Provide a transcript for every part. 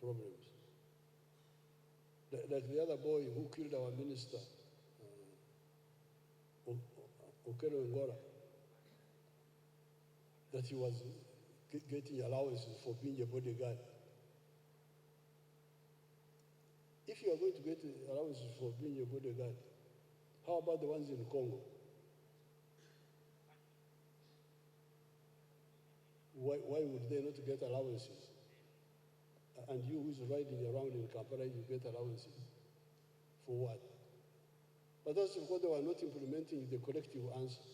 problems. Like the other boy who killed our minister, Okero Ngora, that he was getting allowances for being a bodyguard. If you are going to get allowances for being a bodyguard, how about the ones in Congo? Why would they not get allowances? And you who is riding around in Kampala, you get allowances. For what? But that's because they were not implementing the collective answer.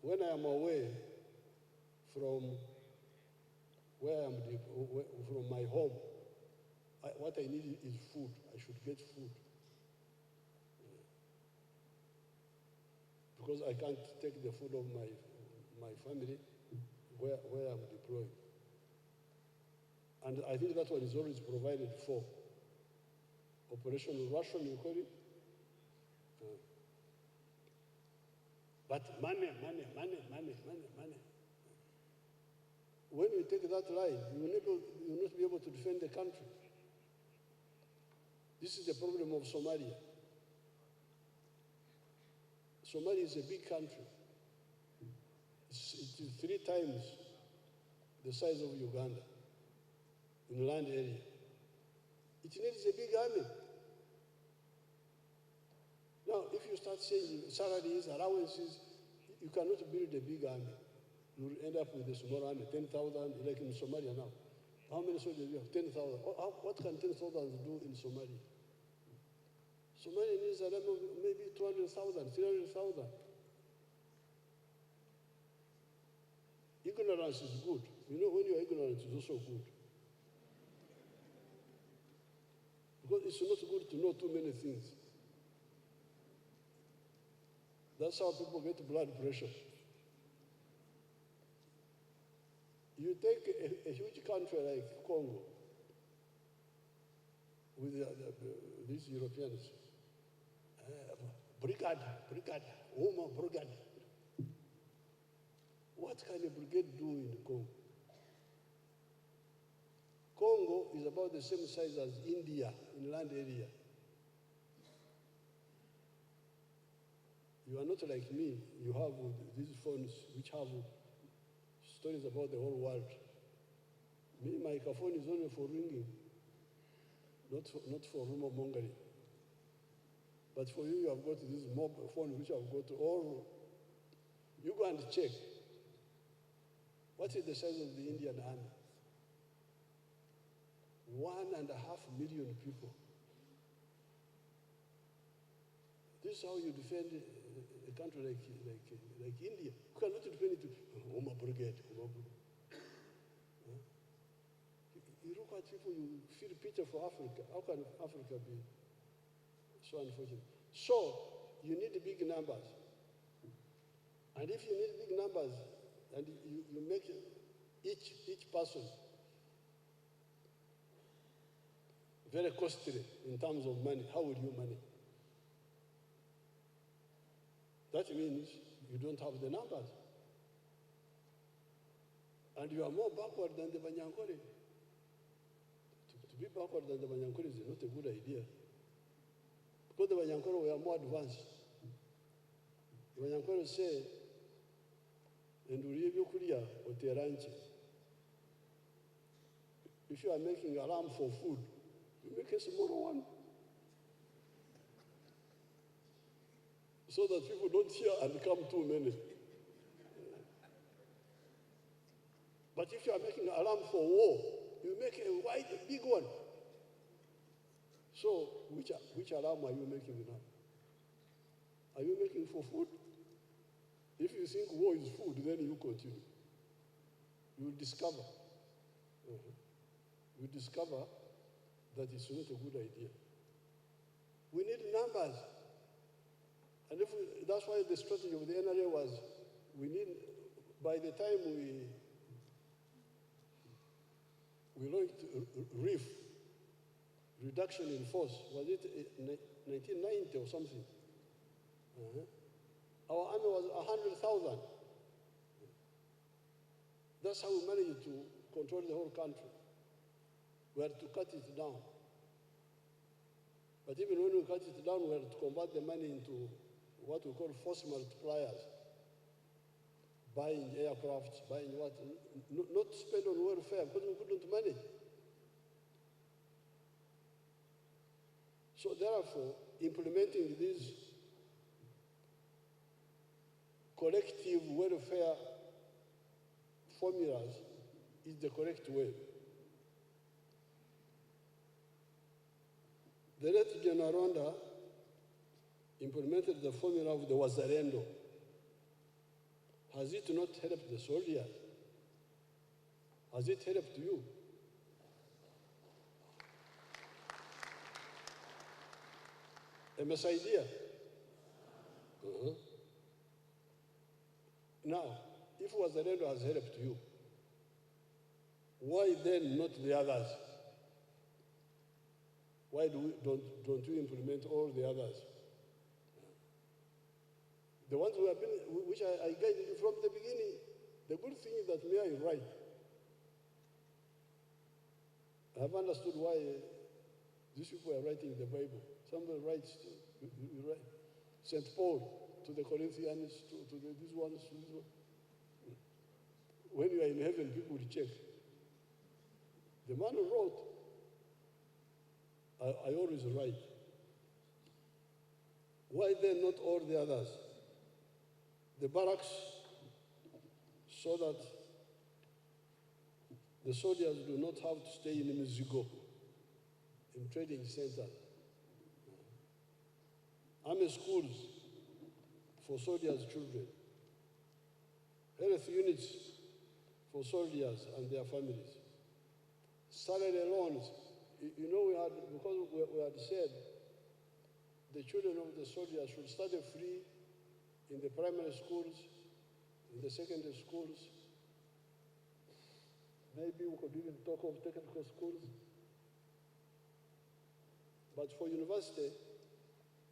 When I am away from where I am, from my home, what I need is food. I should get food. Because I can't take the food of my family where I'm deployed. And I think that one is always provided for. Operational ration, you call it. But money. When you take that line, you will not be able to defend the country. This is the problem of Somalia. Somalia is a big country. It is 3 times the size of Uganda in land area. It needs a big army. Now, if you start saying salaries, allowances, you cannot build a big army. You will end up with a small army, 10,000, like in Somalia now. How many soldiers do you have? 10,000. What can 10,000 do in Somalia? Somalia needs a level of maybe 200,000, 300,000. Ignorance is good. You know, when you are ignorant, it's also good. Because it's not good to know too many things. That's how people get blood pressure. You take a huge country like Congo with these Europeans, brigade, brigade. What can a brigade do in Congo? Congo is about the same size as India in land area. You are not like me. You have these phones which have stories about the whole world. Me, my phone is only for ringing, not for rumor mongering. But for you, you have got this mobile phone which have got all. You go and check. What is the size of the Indian army? 1.5 million people. This is how you defend a country like India. You cannot defend it with brigade. You look at people, you feel pity for Africa. How can Africa be so unfortunate? So, you need big numbers. And if you need big numbers, and you make each person very costly in terms of money, how will you manage? That means you don't have the numbers. And you are more backward than the Banyankole. To be backward than the Banyankole is not a good idea. Because the Banyankole were more advanced. The Banyankole say, and if you are making alarm for food, you make a smaller one. So that people don't hear and come too many. But if you are making an alarm for war, you make a big one. So, which alarm are you making now? Are you making for food? If you think war is food, then you continue. You will discover. You discover that it's not a good idea. We need numbers. And that's why the strategy of the NRA was, we need, by the time we launched RIF, reduction in force, was it 1990 or something? Our army was 100,000. That's how we managed to control the whole country. We had to cut it down. But even when we cut it down, we had to convert the money into what we call force multipliers. Buying aircrafts, buying what, not spend on welfare because we couldn't manage. So therefore, implementing these collective welfare formulas is the correct way. The late General Ronda implemented the formula of the Wazalendo. Has it not helped the soldiers? Has it helped you? MS idea? Now, if Wazalendo has helped you, why then not the others? Why don't we implement all the others? The ones who have been, which I guided you from the beginning. The good thing is that Mia is right. I have understood why these people are writing the Bible. Somebody writes, St. Paul to the Corinthians, to these ones, to this one. When you are in heaven, people will check. The man who wrote, I always write. Why then not all the others? The barracks, so that the soldiers do not have to stay in Mizigo, in trading centers. Army schools for soldiers' children. Health units for soldiers and their families. Salary loans. You know, because we had said the children of the soldiers should study free in the primary schools, in the secondary schools. Maybe we could even talk of technical schools. But for university,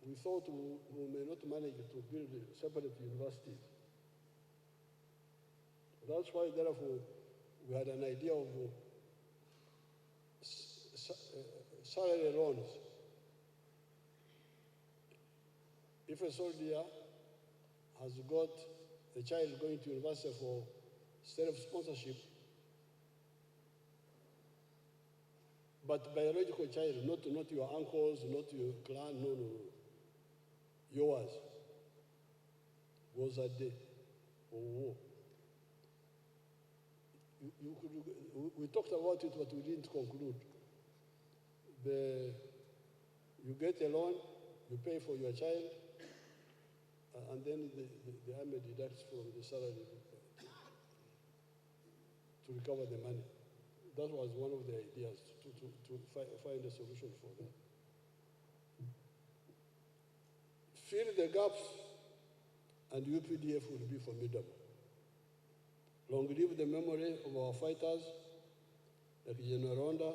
we thought we may not manage to build separate universities. That's why, therefore, we had an idea of salary loans. If a soldier has got a child going to university for self-sponsorship, but biological child, not your uncles, not your clan, no. Yours was a day or war. We talked about it, but we didn't conclude. You get a loan, you pay for your child, and then the army deducts from the salary to recover the money. That was one of the ideas, to find a solution for that. Fill the gaps, and UPDF will be formidable. Long live the memory of our fighters, like General Ronda.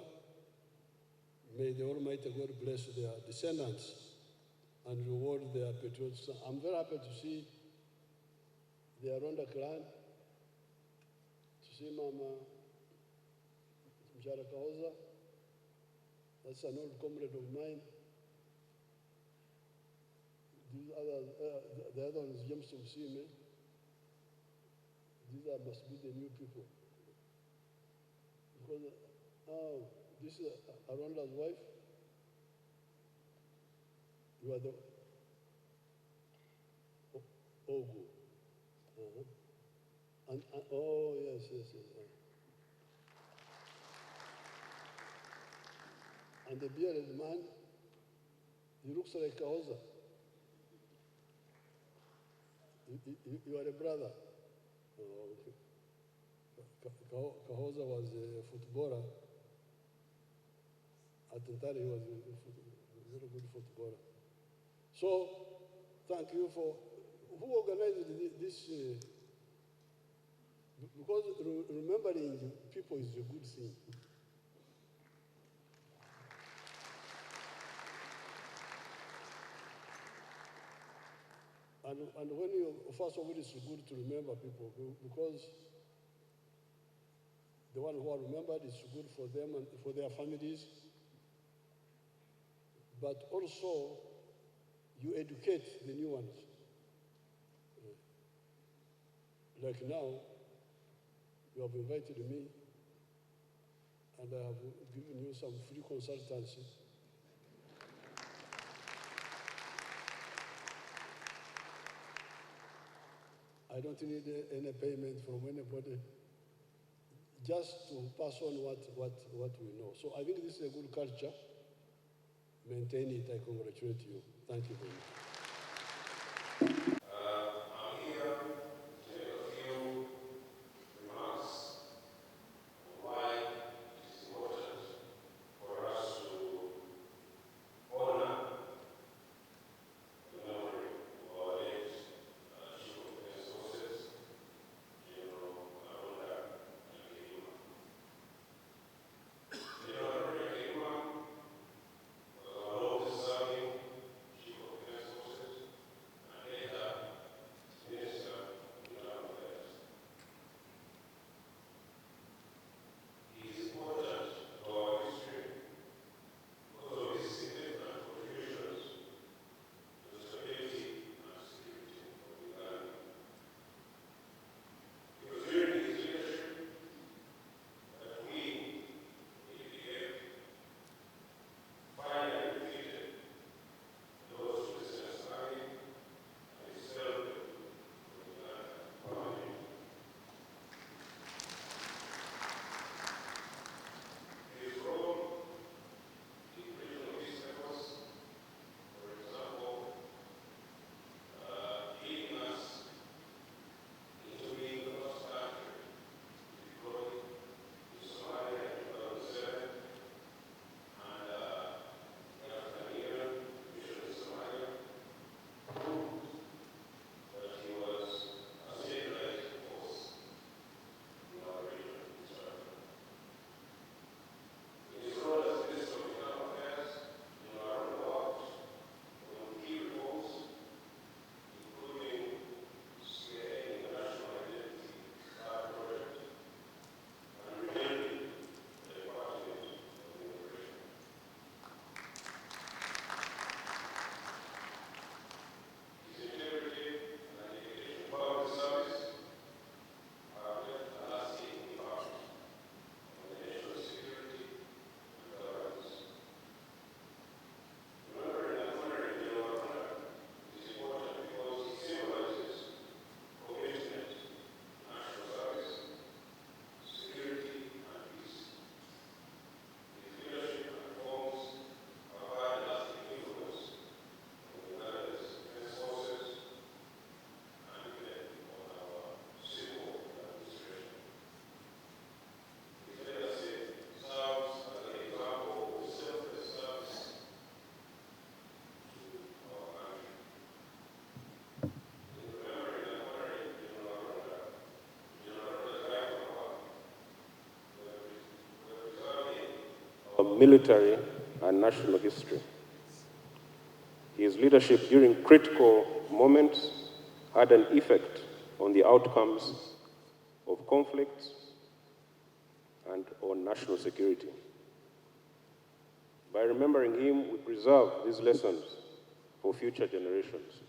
May the Almighty God bless their descendants and reward their patriotism. I'm very happy to see the Ronda clan, to see Mama Mjara Kahoza. That's an old comrade of mine. These others, the other one is James Museveni. These must be the new people. Because this is Aronda's wife. You are the Ogu. Oh, yes. And the bearded man, he looks like Kahoza. You are a brother. Oh, okay. Kahoza was a footballer. At Tantari, he was a very good footballer. So, thank you for who organized this. Because remembering people is a good thing. And when you, first of all, it's good to remember people, because the one who are remembered is good for them and for their families. But also, you educate the new ones. Like now, you have invited me, and I have given you some free consultancy. I don't need any payment from anybody, just to pass on what we know. So I think this is a good culture. Maintain it. I congratulate you. Thank you very much. I'm here to make a few remarks on why it is important for us to honor the memory of our late Chief of Defense Forces, General Aronda Nyakirima. General Nyakirima was our longest-serving Chief of Defense Forces and later Minister of Internal Affairs. He is important to our history because of his significant contributions to the stability and security of Uganda. It was during his leadership that we, UPDF, finally defeated those resistance army and expelled them from Uganda permanently. His role in regional peace efforts, for example, leading us into being the first country to deploy in Somalia in 2007, and the African Union mission in Somalia proved that he was a stabilizing force in our region in Israel. In his role as Minister of Internal Affairs, General worked on key reforms, including spearheading the National Identity Card project and rebuilding the Department of Immigration. His integrity and dedication to public service have left a lasting impact on the national security and governance. Remembering and honoring General Aronda is important because it symbolizes commitment to national service, security, and peace. His leadership and reforms have had lasting influence on Uganda's defense forces and even on our civil administration. His legacy serves as an example of selfless service to our country. In remembering and honoring General Aronda's life and work, we are preserving our military and national history. His leadership during critical moments had an effect on the outcomes of conflicts and on national security. By remembering him, we preserve these lessons for future generations.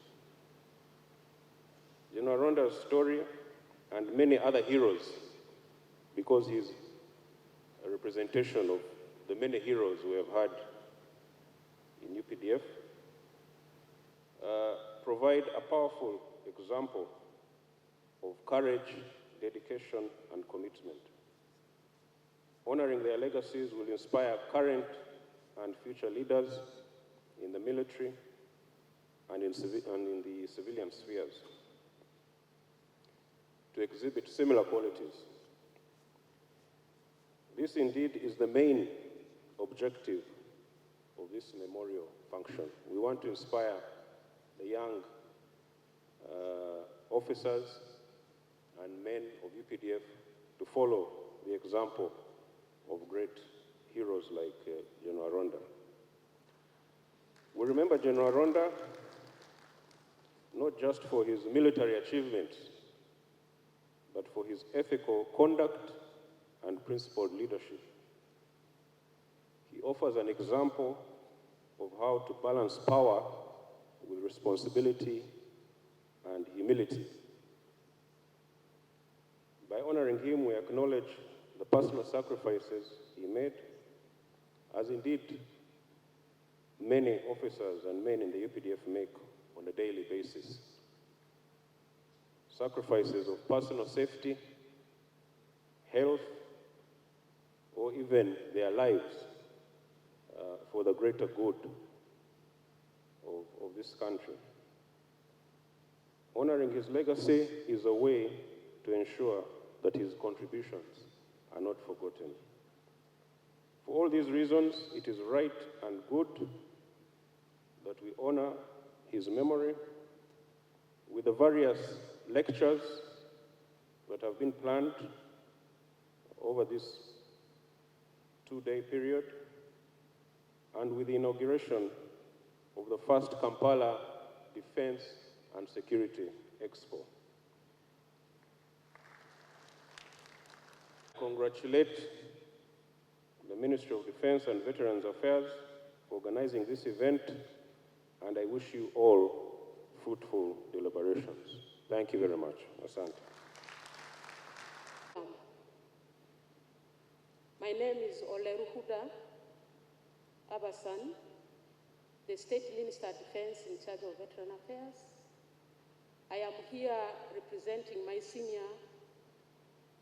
General Aronda's story and many other heroes, because he's a representation of the many heroes we have had in UPDF, provide a powerful example of courage, dedication, and commitment. Honoring their legacies will inspire current and future leaders in the military and in the civilian spheres to exhibit similar qualities. This indeed is the main objective of this memorial function. We want to inspire the young officers and men of UPDF to follow the example of great heroes like General Aronda. We remember General Aronda not just for his military achievements, but for his ethical conduct and principled leadership. He offers an example of how to balance power with responsibility and humility. By honoring him, we acknowledge the personal sacrifices he made, as indeed many officers and men in the UPDF make on a daily basis. Sacrifices of personal safety, health, or even their lives for the greater good of this country. Honoring his legacy is a way to ensure that his contributions are not forgotten. For all these reasons, it is right and good that we honor his memory with the various lectures that have been planned over this two-day period, and with the inauguration of the first Kampala Defense and Security Expo. I congratulate the Ministry of Defense and Veterans Affairs for organizing this event, and I wish you all fruitful deliberations. Thank you very much. Asante. My name is Oleruhuda Abasan, the State Minister of Defense in charge of Veteran Affairs. I am here representing my senior,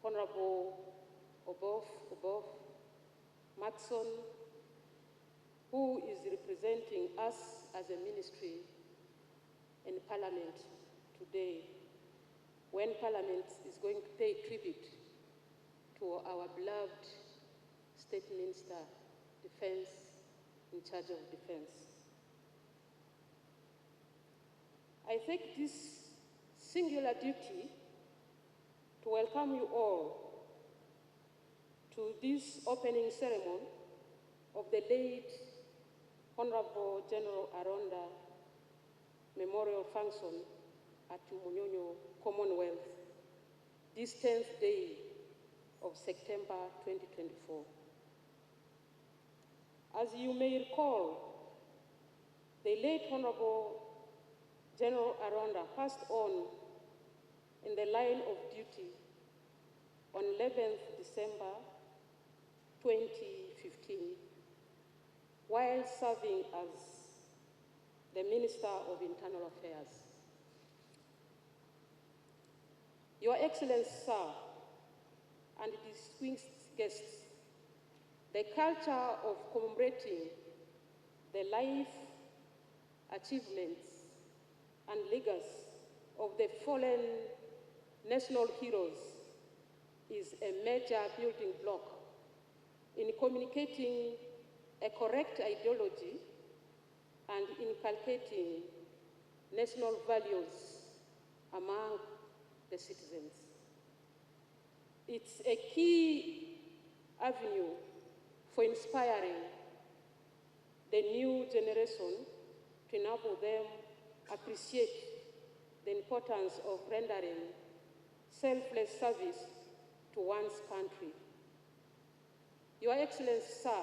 Honorable Obof Maxon, who is representing us as a ministry in Parliament today, when Parliament is going to pay tribute to our beloved State Minister, Defense, in charge of Defense. I take this singular duty to welcome you all to this opening ceremony of the late Honorable General Aronda Memorial Function at Munyonyo Commonwealth, this 10th day of September 2024. As you may recall, the late Honorable General Aronda passed on in the line of duty on 11th December 2015, while serving as the Minister of Internal Affairs. Your Excellency, sir, and distinguished guests, the culture of commemorating the life, achievements, and legacy of the fallen national heroes is a major building block in communicating a correct ideology and inculcating national values among the citizens. It's a key avenue for inspiring the new generation to enable them appreciate the importance of rendering selfless service to one's country. Your Excellency, sir,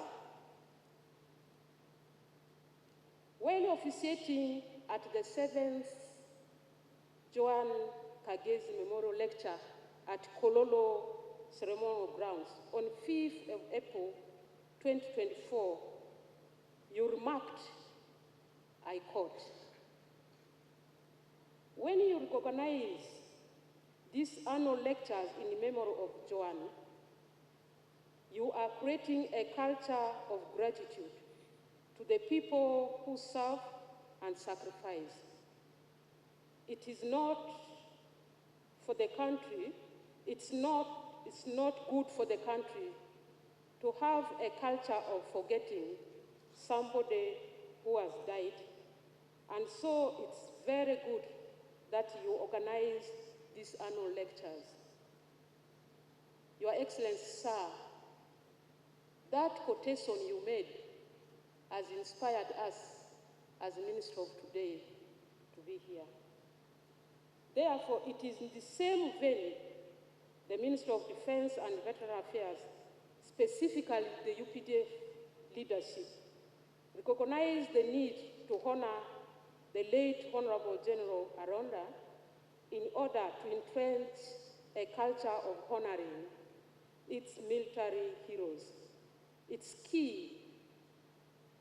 while officiating at the 7th Joan Kagezi Memorial Lecture at Kololo Ceremonial Grounds on 5th of April 2024, you remarked, I quote, "When you recognize these annual lectures in memory of Joan, you are creating a culture of gratitude to the people who serve and sacrifice. It is not for the country, it's not good for the country to have a culture of forgetting somebody who has died. And so it's very good that you organize these annual lectures. Your Excellency, sir, that quotation you made has inspired us as Minister of today to be here. Therefore, it is in the same vein the Ministry of Defense and Veteran Affairs, specifically the UPDF leadership, recognize the need to honor the late Honorable General Aronda in order to entrench a culture of honoring its military heroes. It's key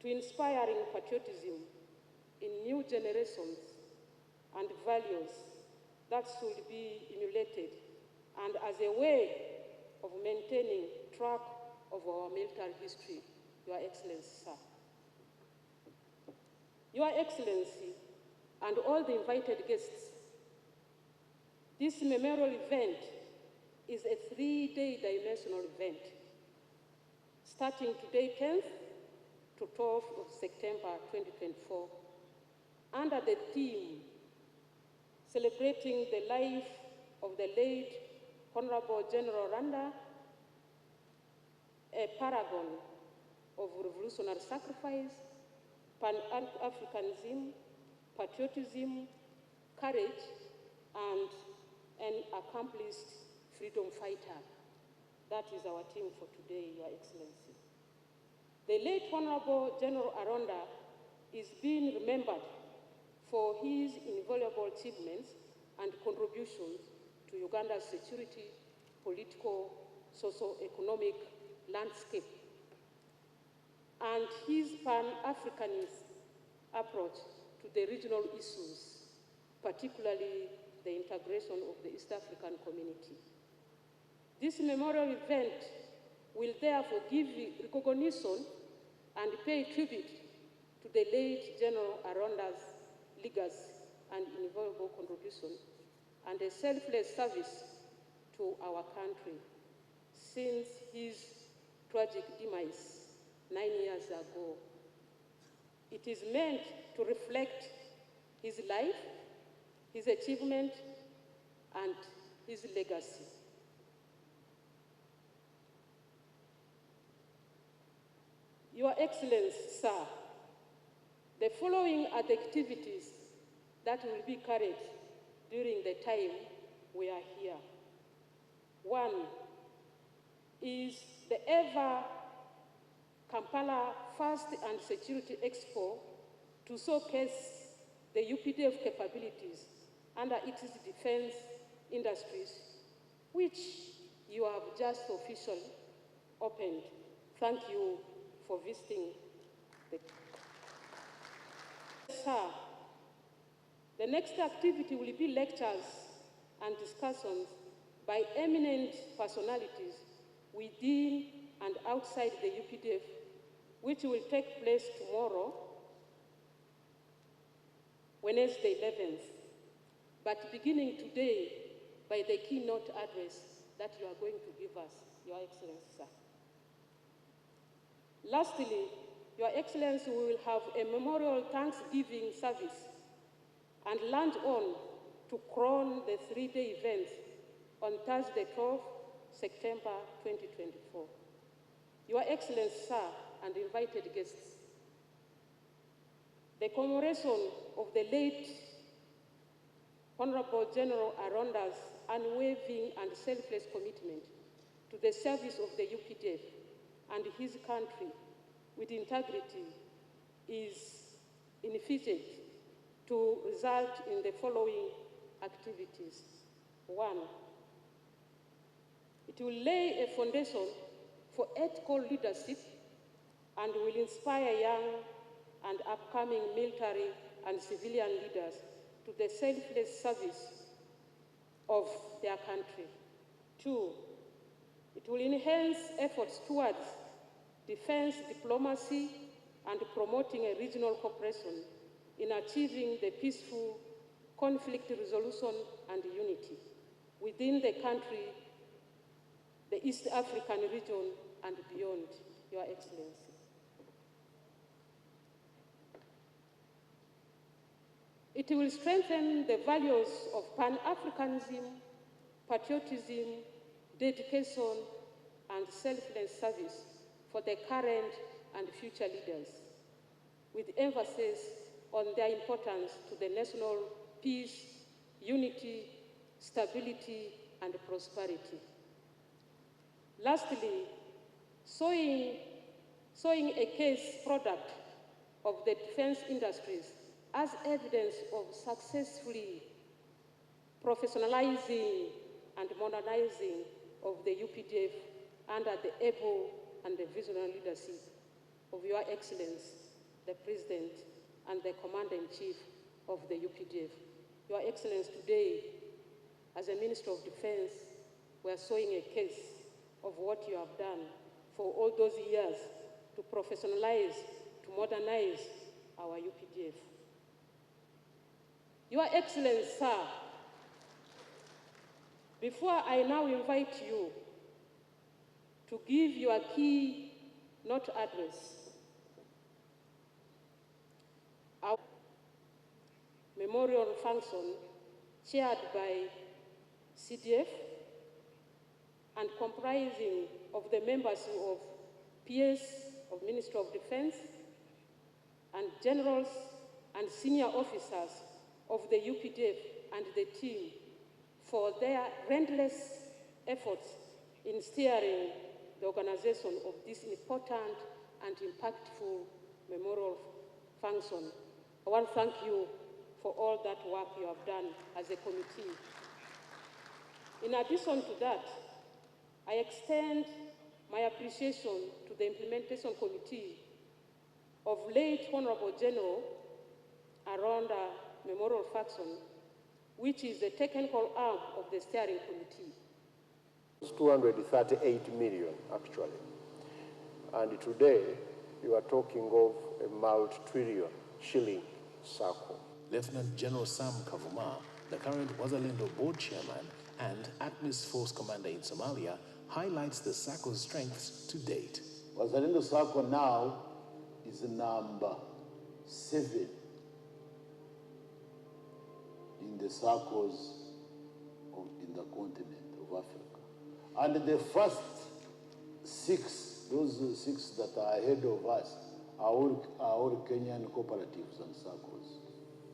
to inspiring patriotism in new generations and values that should be emulated, and as a way of maintaining track of our military history, Your Excellency, sir. Your Excellency and all the invited guests, this memorial event is a 3-day dimensional event, starting today 10th to 12th of September 2024, under the theme celebrating the life of the late Honorable General Randa, a paragon of revolutionary sacrifice, Pan-Africanism, patriotism, courage, and an accomplished freedom fighter. That is our theme for today, Your Excellency. The late Honorable General Aronda is being remembered for his invaluable achievements and contributions to Uganda's security, political, socio-economic landscape, and his Pan-Africanist approach to the regional issues, particularly the integration of the East African community. This memorial event will therefore give recognition and pay tribute to the late General Aronda's legacy and invaluable contribution and a selfless service to our country since his tragic demise 9 years ago. It is meant to reflect his life, his achievement, and his legacy. Your Excellency, sir, the following are the activities that will be carried during the time we are here. One is the ever Kampala First and Security Expo to showcase the UPDF capabilities under its defense industries, which you have just officially opened. Thank you for visiting the... Sir, the next activity will be lectures and discussions by eminent personalities within and outside the UPDF, which will take place tomorrow, Wednesday 11th, but beginning today by the keynote address that you are going to give us, Your Excellency, sir. Lastly, Your Excellency, we will have a memorial Thanksgiving service and launch on to crown the 3-day event on Thursday, 12th September 2024. Your Excellency, sir, and invited guests, the commemoration of the late Honorable General Aronda's unwavering and selfless commitment to the service of the UPDF and his country with integrity is efficient to result in the following activities. One, it will lay a foundation for ethical leadership and will inspire young and upcoming military and civilian leaders to the selfless service of their country. Two, it will enhance efforts towards defense diplomacy and promoting a regional cooperation in achieving the peaceful conflict resolution and unity within the country, the East African region, and beyond, Your Excellency. It will strengthen the values of Pan-Africanism, patriotism, dedication, and selfless service for the current and future leaders, with emphasis on their importance to the national peace, unity, stability, and prosperity. Lastly, sowing a case product of the defense industries as evidence of successfully professionalizing and modernizing of the UPDF under the able and the visionary leadership of Your Excellency, the President and the Commander-in-Chief of the UPDF. Your Excellency, today, as a Minister of Defense, we are sowing a case of what you have done for all those years to professionalize, to modernize our UPDF. Your Excellency, sir, before I now invite you to give your keynote address, our memorial function chaired by CDF and comprising of the members of PS of Ministry of Defense and generals and senior officers of the UPDF and the team for their relentless efforts in steering the organization of this important and impactful memorial function. I want to thank you for all that work you have done as a committee. In addition to that, I extend my appreciation to the Implementation Committee of late Honorable General Aronda Memorial Faction, which is the technical arm of the steering committee. It's 238 million, actually. And today, you are talking of a multi-trillion shilling circle. Lieutenant General Sam Kavuma, the current Wazalendo board chairman and ATMIS force commander in Somalia, highlights the circle's strengths to date. Wazalendo circle now is number 7 in the circles in the continent of Africa. And the first 6, those 6 that are ahead of us, are all Kenyan cooperatives and circles.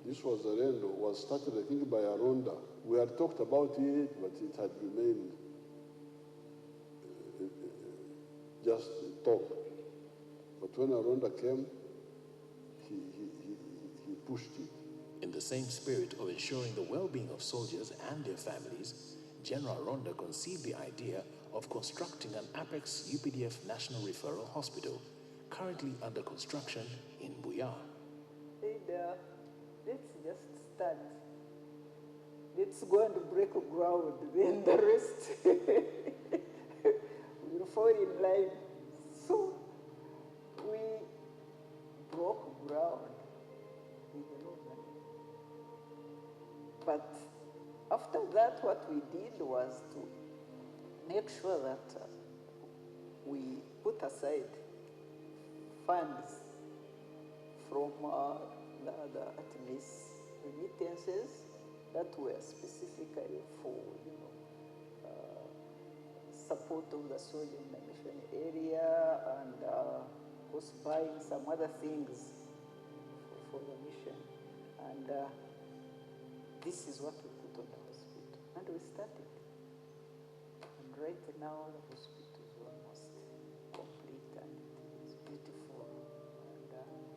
This Wazalendo was started, I think, by Aronda. We had talked about it, but it had remained just talk. But when Aronda came, he pushed it. In the same spirit of ensuring the well-being of soldiers and their families, General Aronda conceived the idea of constructing an Apex UPDF National Referral Hospital, currently under construction in Buya. Hey there, let's just start. Let's go and break ground, then the rest will fall in line. So we broke ground with the movement. But after that, what we did was to make sure that we put aside funds from the other ATMIS remittances that were specifically for, support of the soldier in the mission area and, of course, buying some other things for the mission. And this is what we put on the hospital. And we started. And right now, the hospital is almost complete and it is beautiful. And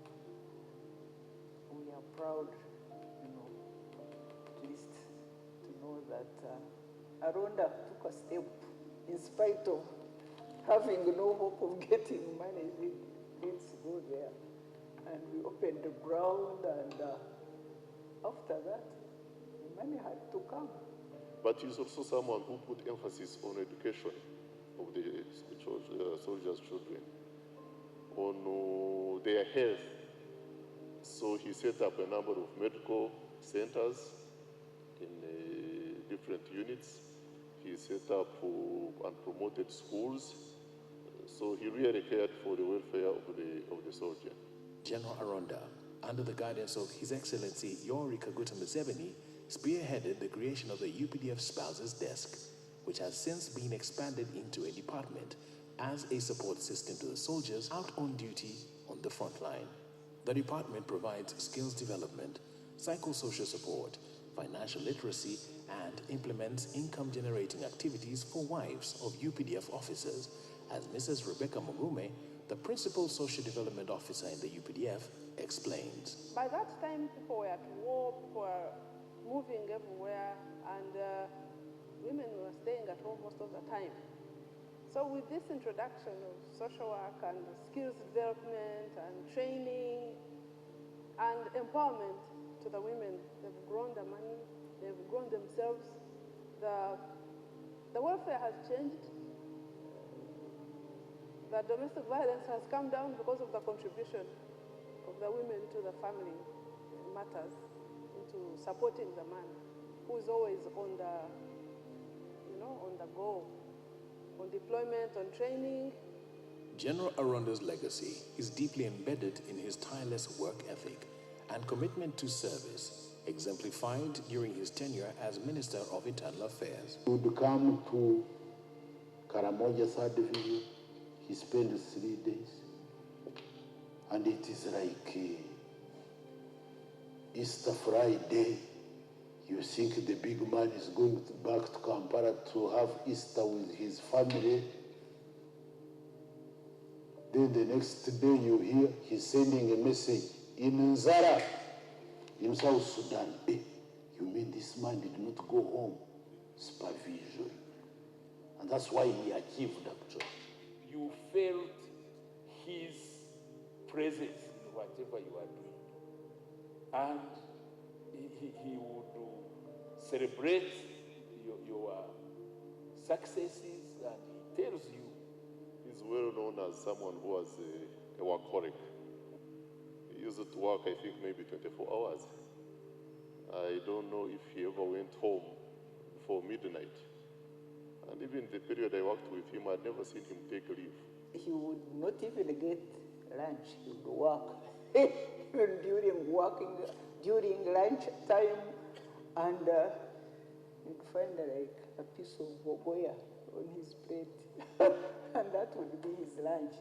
we are proud, at least to know that Aronda took a step in spite of having no hope of getting money. Let's go there. And we opened the ground, and after that, the money had to come. But he's also someone who put emphasis on education of the soldiers' children, on their health. So he set up a number of medical centers in different units. He set up and promoted schools. So he really cared for the welfare of the soldier. General Aronda, under the guidance of His Excellency Yoweri Kaguta Museveni, spearheaded the creation of the UPDF Spouses Desk, which has since been expanded into a department as a support system to the soldiers out on duty on the front line. The department provides skills development, psychosocial support, financial literacy, and implements income-generating activities for wives of UPDF officers, as Mrs. Rebecca Mugume, the principal social development officer in the UPDF, explains. By that time, people were at war, people were moving everywhere, and women were staying at home most of the time. So with this introduction of social work and skills development and training and empowerment to the women, they've grown the money, they've grown themselves. The welfare has changed. The domestic violence has come down because of the contribution of the women to the family matters, into supporting the man who is always on the, on the go, on deployment, on training. General Aronda's legacy is deeply embedded in his tireless work ethic and commitment to service, exemplified during his tenure as Minister of Internal Affairs. He would come to Karamoja 3rd Division. He spent 3 days. And it is like Easter Friday. You think the big man is going back to Kampala to have Easter with his family. Then the next day you hear he's sending a message in Nzara, in South Sudan. Hey, you mean this man did not go home? Supervision. And that's why he achieved actually. You felt his presence in whatever you are doing. And he would celebrate your successes, and he tells you. He's well known as someone who was a workaholic. He used to work, I think, maybe 24 hours. I don't know if he ever went home before midnight. And even the period I worked with him, I'd never seen him take leave. He would not even get lunch. He would work even during lunch time, and you'd find like a piece of boboya on his plate, and that would be his lunch.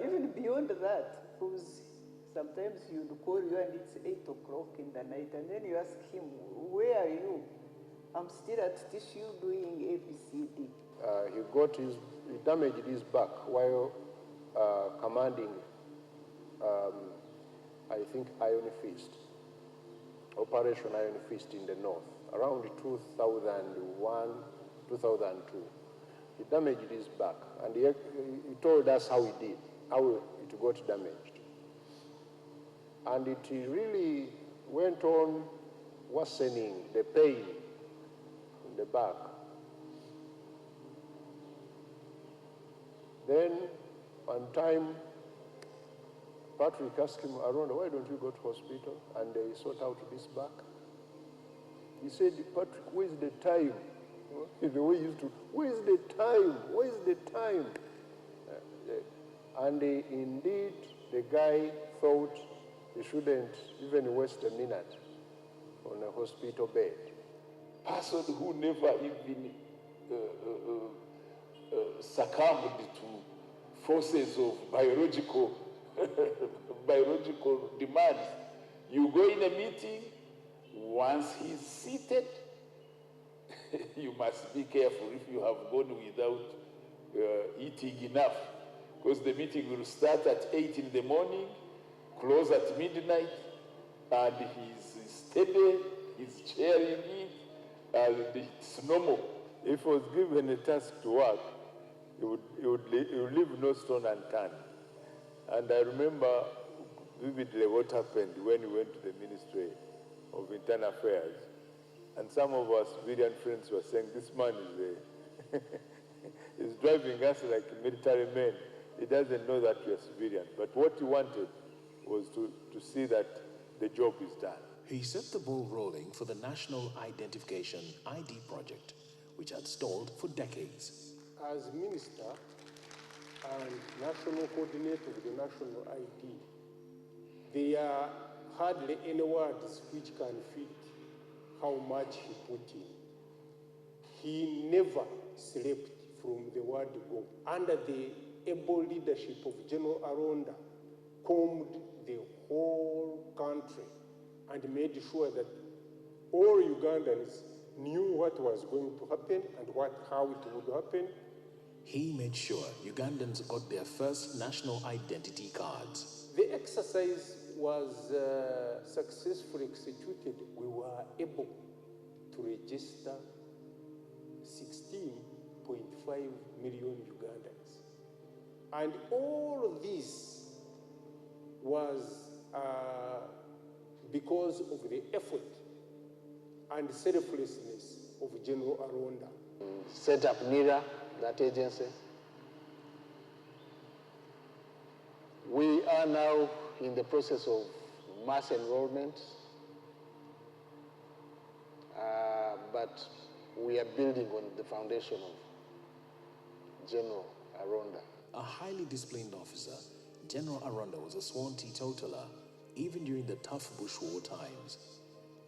Even beyond that, because sometimes you'd call you and it's 8 o'clock in the night, and then you ask him, "Where are you?" "I'm still at tissue doing ABCD." He damaged his back while commanding, I think, Iron Fist, Operation Iron Fist in the north, around 2001, 2002. He damaged his back, and he told us how it got damaged. And it really went on worsening the pain in the back. Then, one time, Patrick asked him, "Aronda, why don't you go to hospital and sort out this back?" He said, "Patrick, where's the time?" The way he used to, "Where's the time? Where's the time?" And indeed, the guy thought he shouldn't even waste a minute on a hospital bed. Person who never even succumbed to forces of biological demands. You go in a meeting, once he's seated, you must be careful if you have gone without eating enough, because the meeting will start at 8 in the morning, close at midnight, and he's steady, he's chairing it, and it's normal. If he was given a task to work, he would leave no stone unturned. And I remember vividly what happened when we went to the Ministry of Internal Affairs. And some of our civilian friends were saying, "This man is driving us like military men. He doesn't know that we are civilian." But what he wanted was to see that the job is done. He set the ball rolling for the National Identification ID project, which had stalled for decades. As Minister and National Coordinator of the National ID, there are hardly any words which can fit how much he put in. He never slept from the word go. Under the able leadership of General Aronda, combed the whole country and made sure that all Ugandans knew what was going to happen and how it would happen. He made sure Ugandans got their first national identity cards. The exercise was successfully executed. We were able to register 16.5 million Ugandans. And all this was because of the effort and selflessness of General Aronda. Set up NIRA, that agency. We are now in the process of mass enrollment, but we are building on the foundation of General Aronda. A highly disciplined officer, General Aronda was a sworn teetotaler, even during the tough Bush War times.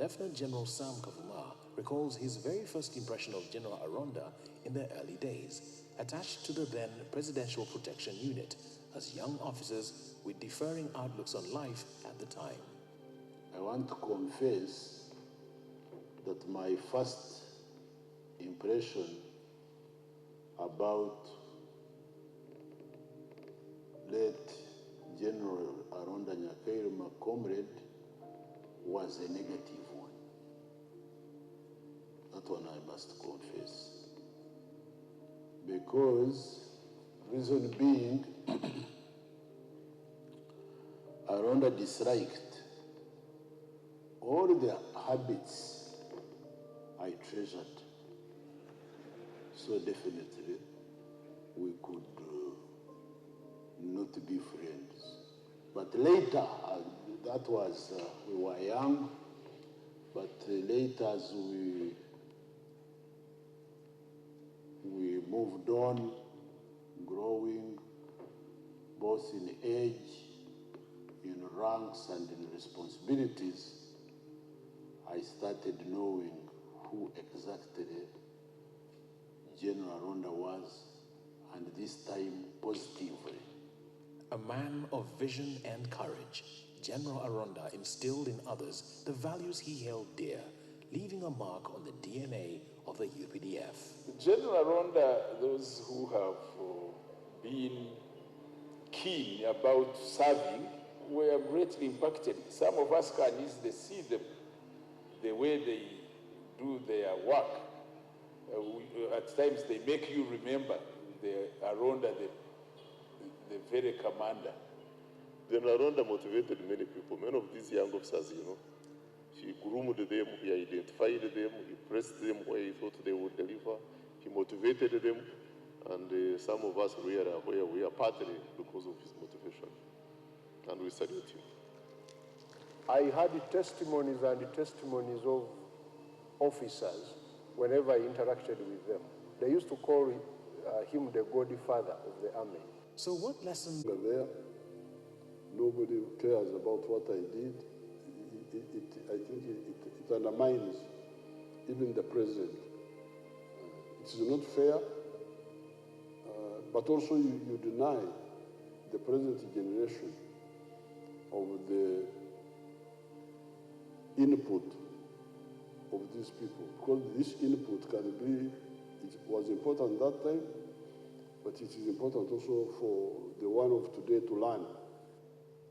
Lieutenant General Sam Kavuma recalls his very first impression of General Aronda in the early days, attached to the then Presidential Protection Unit, as young officers with differing outlooks on life at the time. I want to confess that my first impression about late General Aronda Nyakaire, my comrade, was a negative one. That one I must confess. Because, reason being, Aronda disliked all the habits I treasured. So definitely we could not be friends. But later, that was, we were young, but later as we moved on, growing, both in age, in ranks, and in responsibilities, I started knowing who exactly General Aronda was, and this time positively. A man of vision and courage, General Aronda instilled in others the values he held dear, leaving a mark on the DNA of the UPDF. General Aronda, those who have been keen about serving, were greatly impacted. Some of us can easily see them, the way they do their work. At times they make you remember the Aronda, the very commander. General Aronda motivated many people, many of these young officers, you know. He groomed them, he identified them, he pressed them where he thought they would deliver. He motivated them, and some of us really are where we are partly because of his motivation. And we salute him. I had testimonies and testimonies of officers whenever I interacted with them. They used to call him the godfather of the army. So what lessons? There, nobody cares about what I did. I think it undermines even the president. It is not fair, but also you deny the present generation of the input of these people, because this input can be, it was important that time, but it is important also for the one of today to learn.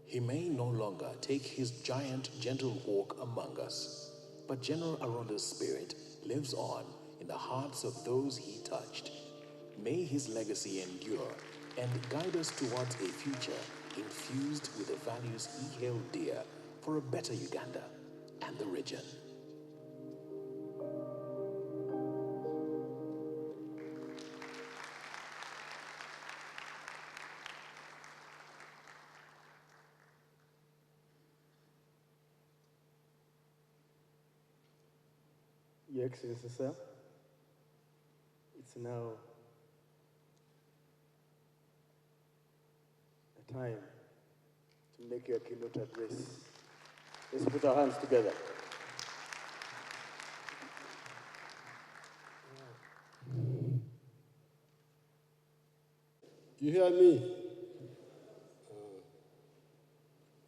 He may no longer take his giant gentle walk among us, but General Aronda's spirit lives on in the hearts of those he touched. May his legacy endure and guide us towards a future infused with the values he held dear for a better Uganda and the region. Your Excellency, sir, it's now a time to make your keynote address. Let's put our hands together. You hear me?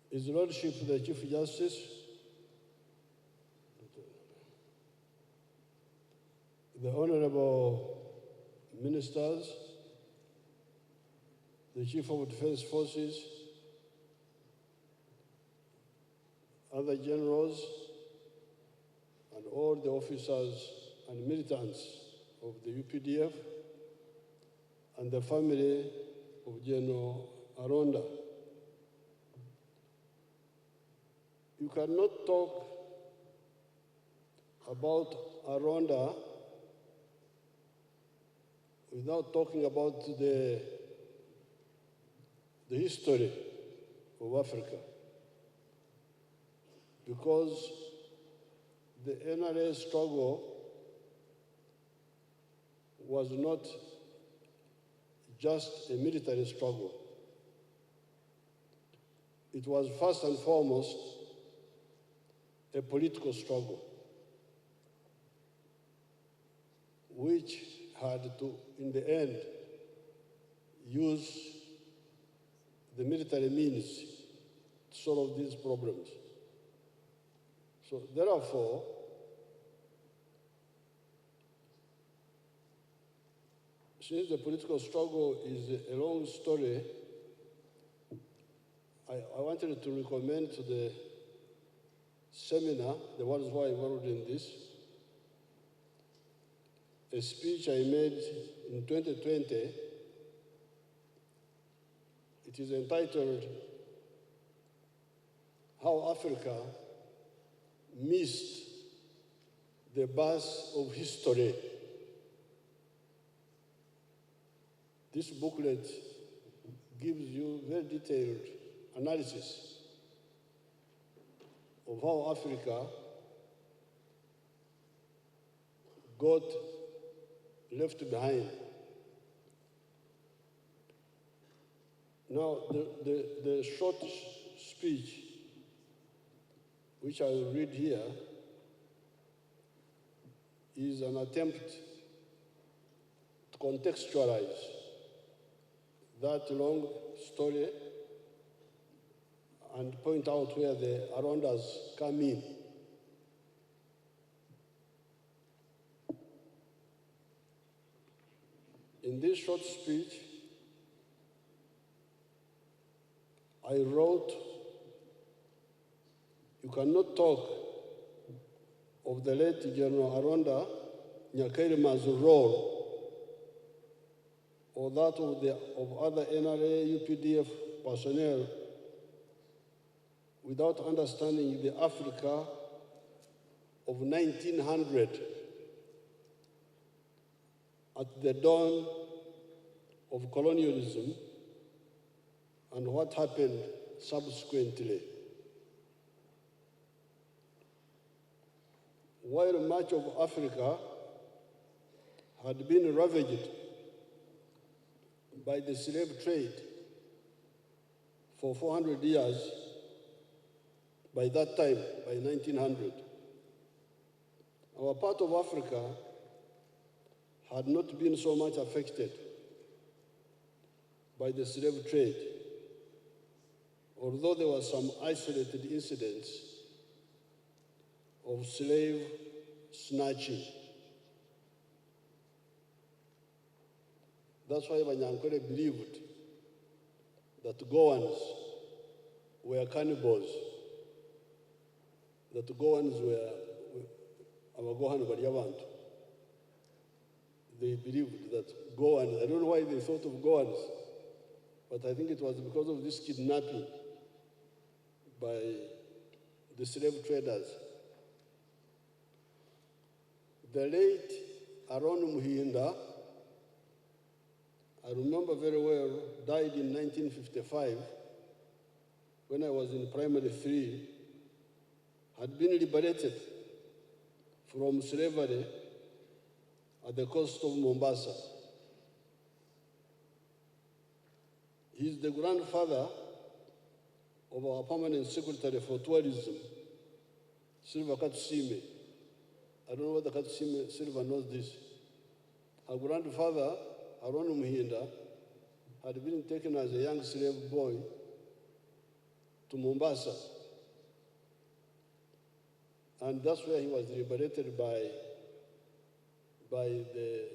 His Lordship, the Chief Justice, the honorable ministers, the Chief of Defense Forces, other generals, and all the officers and militants of the UPDF, and the family of General Aronda. You cannot talk about Aronda without talking about the history of Africa, because the NRA struggle was not just a military struggle. It was first and foremost a political struggle, which had to, in the end, use the military means to solve these problems. So therefore, since the political struggle is a long story, I wanted to recommend to the seminar, the ones who are involved in this, a speech I made in 2020. It is entitled, How Africa Missed the Bus of History. This booklet gives you very detailed analysis of how Africa got left behind. Now, the short speech, which I will read here, is an attempt to contextualize that long story and point out where the Arondas come in. In this short speech, I wrote, you cannot talk of the late General Aronda Nyakerima's role or that of other NRA UPDF personnel without understanding the Africa of 1900 at the dawn of colonialism and what happened subsequently. While much of Africa had been ravaged by the slave trade for 400 years, by that time, by 1900, our part of Africa had not been so much affected by the slave trade, although there were some isolated incidents of slave snatching. That's why Banyankole believed that Goans were cannibals, that Goans were Abagohan Bariabantu. They believed that Goans, I don't know why they thought of Goans, but I think it was because of this kidnapping by the slave traders. The late Aaron Muhinda, I remember very well, died in 1955 when I was in primary 3, had been liberated from slavery at the coast of Mombasa. He is the grandfather of our permanent secretary for tourism, Silva Katusime. I don't know whether Katusime Silva knows this. Her grandfather, Aaron Muhinda, had been taken as a young slave boy to Mombasa. And that's where he was liberated by by the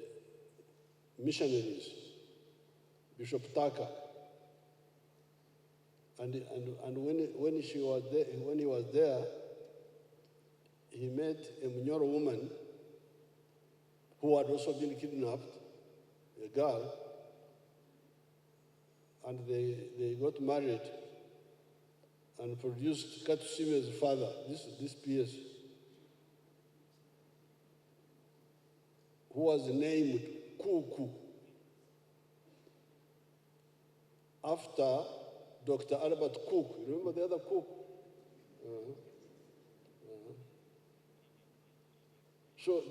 missionaries, Bishop Taka. And when he was there, he met a Munyoro woman who had also been kidnapped, a girl, and they got married and produced Katusime's father, this PS, who was named Kuku after Dr. Albert Cook. Remember the other Cook? So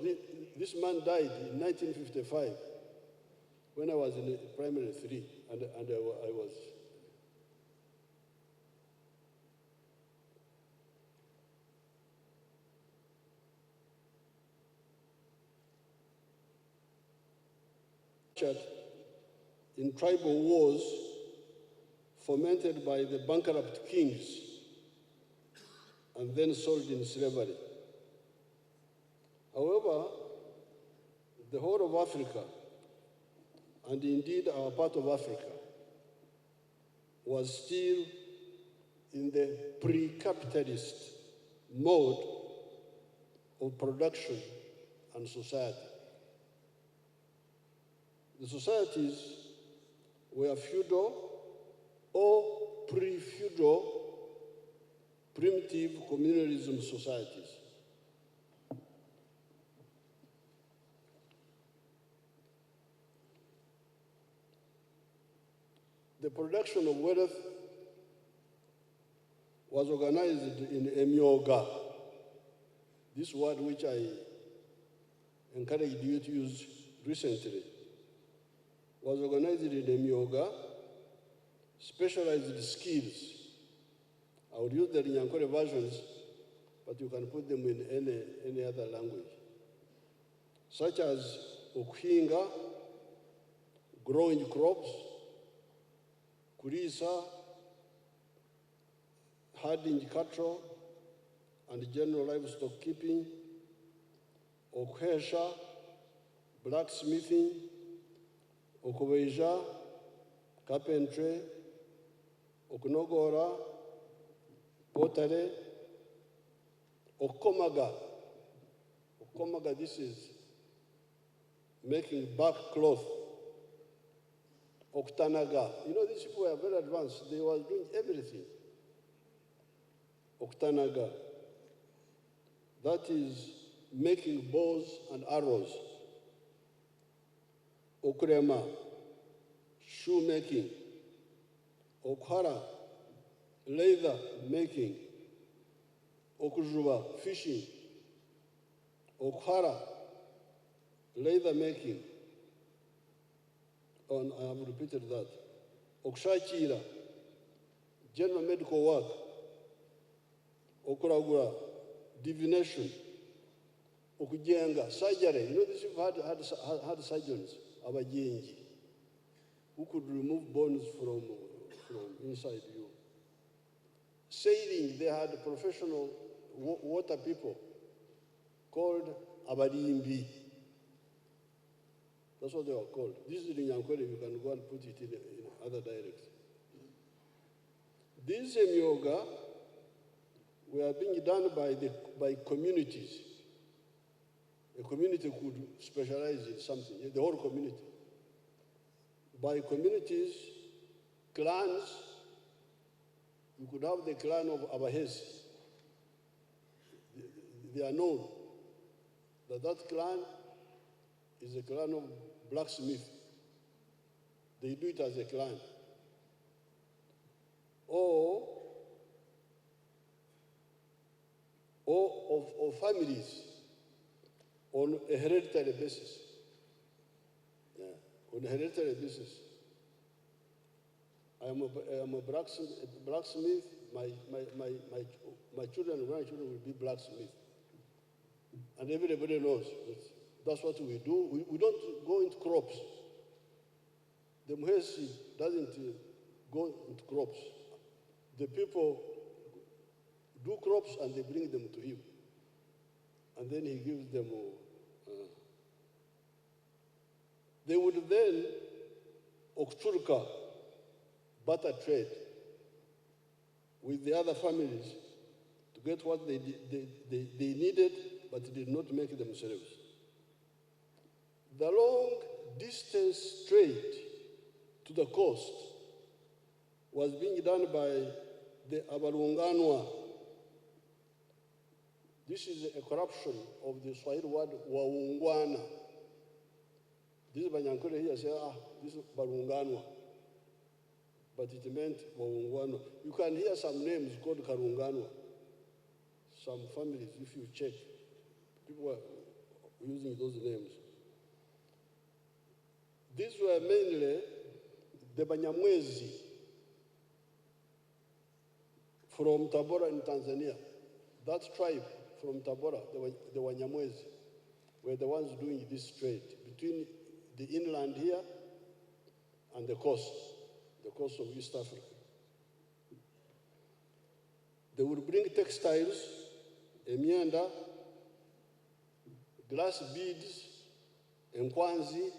this man died in 1955 when I was in primary 3, and I was. In tribal wars fomented by the bankrupt kings and then sold in slavery. However, the whole of Africa, and indeed our part of Africa, was still in the pre-capitalist mode of production and society. The societies were feudal or pre-feudal primitive communalism societies. The production of wealth was organized in emyoga, this word which I encouraged you to use recently, was organized in emyoga, specialized skills. I would use the Nyankore versions, but you can put them in any other language, such as okuhinga, growing crops, kurisa, herding cattle, and general livestock keeping, okuhesha, blacksmithing, okubeja, carpentry, okunogora, pottery, okukomaga. Okukomaga, this is making back cloth. Oktanaga. You know, these people were very advanced. They were doing everything. Oktanaga. That is making bows and arrows. Okurema. Shoemaking. Okhara. Leather making. Okujuba. Fishing. Okhara. Leather making. And I have repeated that. Okshachira, general medical work. Okuragura, divination. Okujenga, surgery. You know, these people had surgeons, abajengi, who could remove bones from inside you. Sailing, they had professional water people called abarimbi. That's what they were called. This is in Nyankore, you can go and put it in other dialects. These yoga were being done by communities. A community could specialize in something, the whole community. By communities, clans, you could have the clan of Abahesi. They are known that clan is a clan of blacksmith. They do it as a clan. Or families on a hereditary basis. Yeah, on a hereditary basis. I am a blacksmith. My children and grandchildren will be blacksmith. And everybody knows that's what we do. We don't go into crops. The Muhoozi doesn't go into crops. The people do crops and they bring them to him. And then he gives them They would then okturka, barter trade with the other families to get what they needed but did not make themselves. The long distance trade to the coast was being done by the Abalunganwa. This is a corruption of the Swahili word waungwana. This Banyankole here say, this is Balunganwa. But it meant waungwana. You can hear some names called Karunganwa. Some families, if you check, people are using those names. These were mainly the Banyamwezi from Tabora in Tanzania. That tribe from Tabora, the Wanyamwezi, were the ones doing this trade between the inland here and the coast of East Africa. They would bring textiles, emyenda, glass beads, enkwanzi.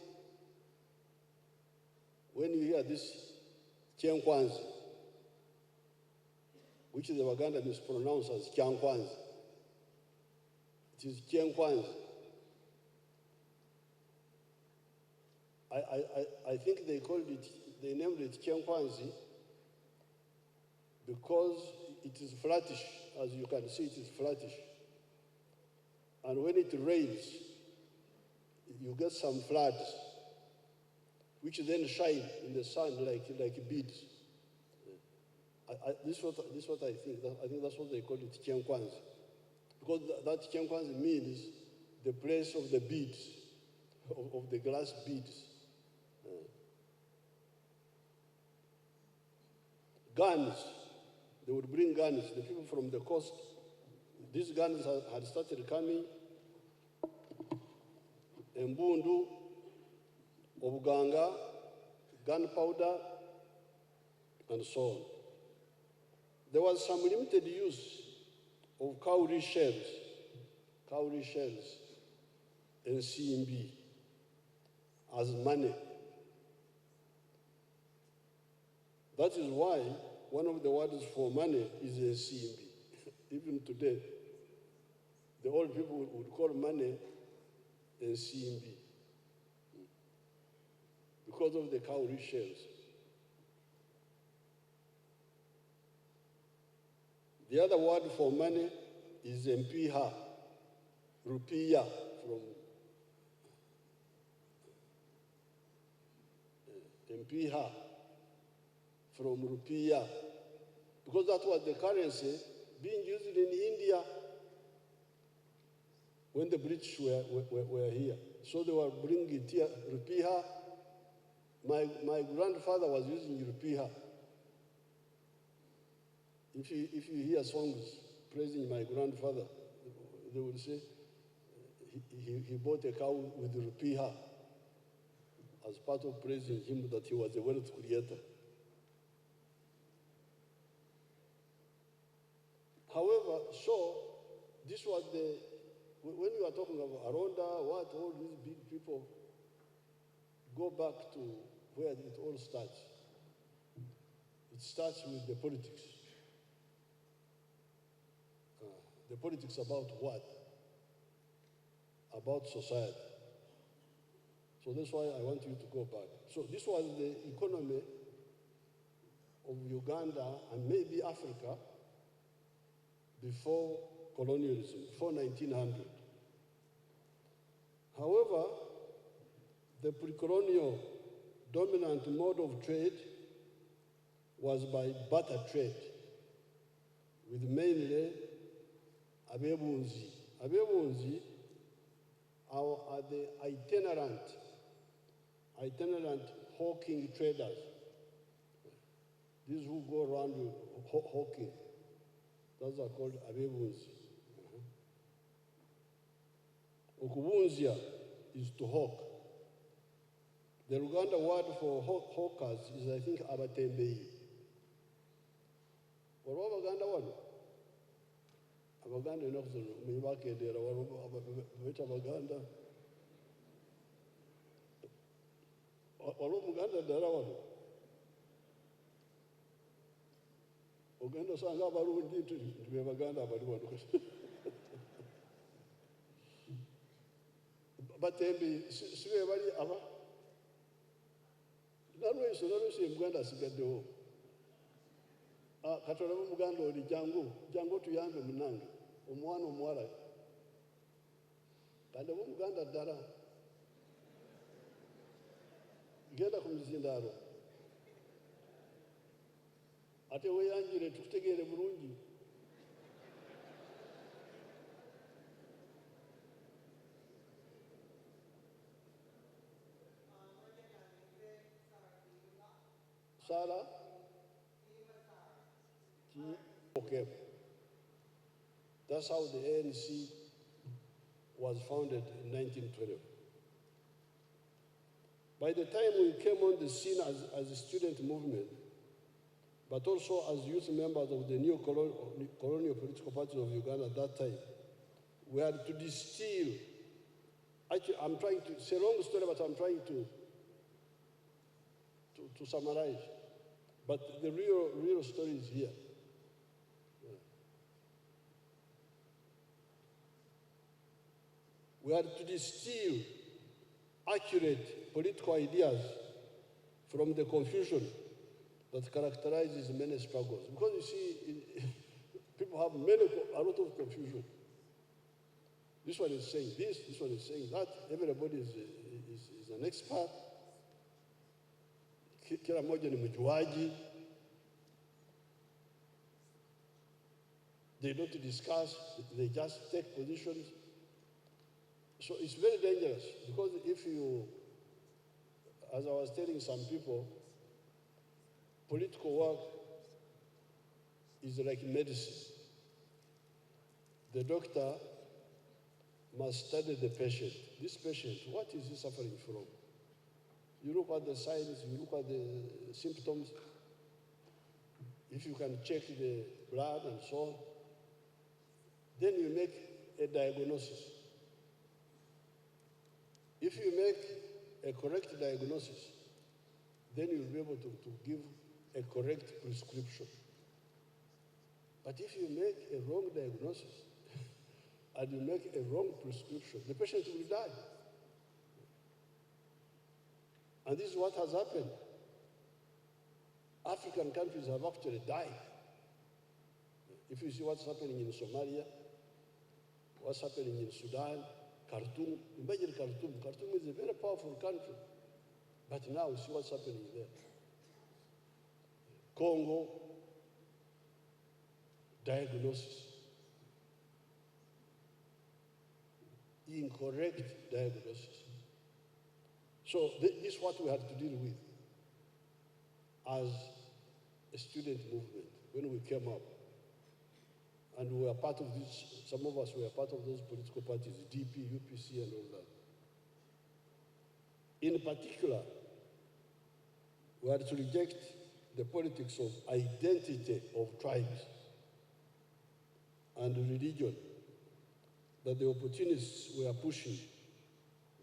When you hear this, kyenkwanzi, which the Waganda mispronounced as kyankwanzi, it is kyenkwanzi. I think they named it kyenkwanzi because it is flattish, as you can see, it is flattish. And when it rains, you get some floods, which then shine in the sun like beads. This is what I think. I think that's what they call it, kyenkwanzi. Because that kyenkwanzi means the place of the beads, of the glass beads. Guns, they would bring guns. The people from the coast, these guns had started coming. Mbundu, Obuganga, gunpowder, and so on. There was some limited use of cowrie shells, and CMB as money. That is why one of the words for money is CMB. Even today, the old people would call money CMB because of the cowrie shells. The other word for money is mpiha, rupiah from mpiha, from rupiah, because that was the currency being used in India when the British were here. So they were bringing rupiah. My grandfather was using rupiah. If you hear songs praising my grandfather, they would say he bought a cow with rupiah as part of praising him that he was a wealth creator. However, so this was when you are talking about Aronda, what all these big people, go back to where it all starts. It starts with the politics. The politics about what? About society. So that's why I want you to go back. So this was the economy of Uganda and maybe Africa before colonialism, before 1900. However, the pre-colonial dominant mode of trade was by barter trade, with mainly Abebunzi. Abebunzi are the itinerant hawking traders. These who go around hawking. Those are called Abebunzi. Okubunzia is to hawk. The Luganda word for hawkers is, I think, Abatembei. What Abaganda word? Abaganda enough to Abaganda. waliwo muganda ddala wano ogenda osanga abalungi nti be baganda abali wano batembi si be bali aba nalweso muganda asigaddewo kati olaba omuganda oli jangu otuyambe munange omwana omuwala kandi oba omuganda ddala genda ku mizindaalo ate weeyanjire tukutegeere bulungi Sarah? Okay. That's how the ANC was founded in 1912. By the time we came on the scene as a student movement, but also as youth members of the new colonial political parties of Uganda at that time, we had to distill. Actually, I'm trying to, it's a long story, but I'm trying to summarize. But the real story is here. Yeah. We had to distill accurate political ideas from the confusion that characterizes many struggles. Because you see, people have a lot of confusion. This one is saying this one is saying that. Everybody is an expert. Kila mmoja ni mjuaji. They don't discuss, they just take positions. So it's very dangerous because if you, as I was telling some people, political work is like medicine. The doctor must study the patient. This patient, what is he suffering from? You look at the signs, you look at the symptoms. If you can check the blood and so on, then you make a diagnosis. If you make a correct diagnosis, then you'll be able to give a correct prescription. But if you make a wrong diagnosis and you make a wrong prescription, the patient will die. And this is what has happened. African countries have actually died. If you see what's happening in Somalia, what's happening in Sudan, Khartoum, imagine Khartoum. Khartoum is a very powerful country. But now see what's happening there. Congo, diagnosis. Incorrect diagnosis. So this is what we had to deal with as a student movement when we came up. And we were part of this, some of us were part of those political parties, DP, UPC, and all that. In particular, we had to reject the politics of identity of tribes and religion that the opportunists were pushing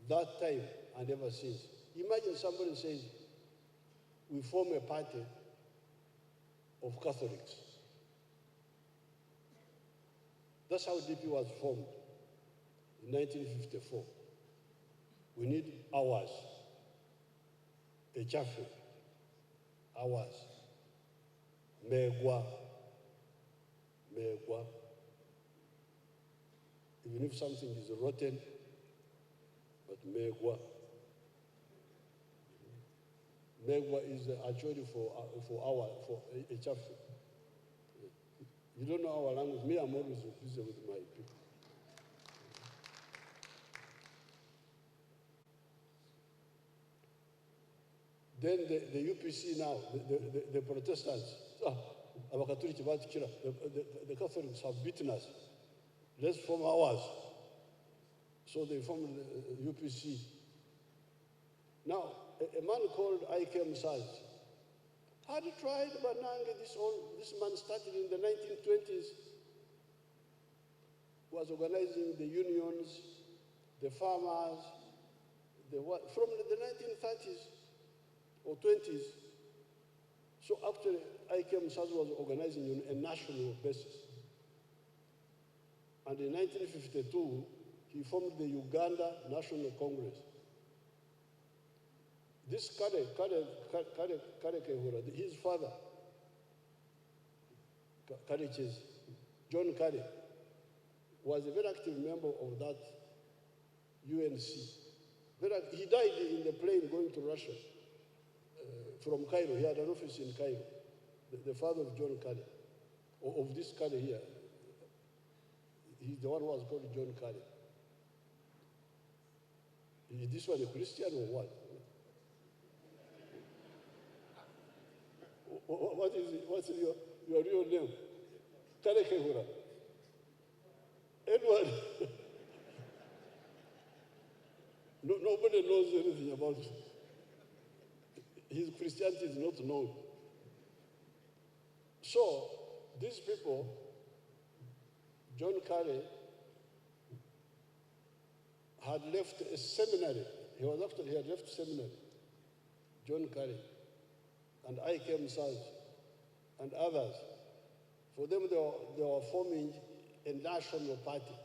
that time and ever since. Imagine somebody says, we form a party of Catholics. That's how DP was formed in 1954. We need hours, a chaffee, hours, megwa. Even if something is rotten, but megwa. Megwa is actually for a chaffee. You don't know our language. Me, I'm always busy with my people. Then the UPC now, the Protestants, the Catholics have beaten us. Let's form ours. So they formed the UPC. Now, a man called Ike Museveni had tried Banange, this man started in the 1920s, was organizing the unions, the farmers, from the 1930s. or 20s. So actually, IKM-SARS was organizing on a national basis. And in 1952, he formed the Uganda National Congress. This Kare Kehura, his father, Kareches, John Kare, was a very active member of that UNC. He died in the plane going to Russia from Cairo. He had an office in Cairo, the father of John Kare, of this Kare here. He's the one who was called John Kare. Is this one a Christian or what? What is it? What's your real name? Kare Kehura. Edward. Nobody knows anything about it. His Christianity is not known. So, these people, John Kare had left a seminary. He had left seminary. John Kare and IKM-SARS and others. For them, they were forming a national party,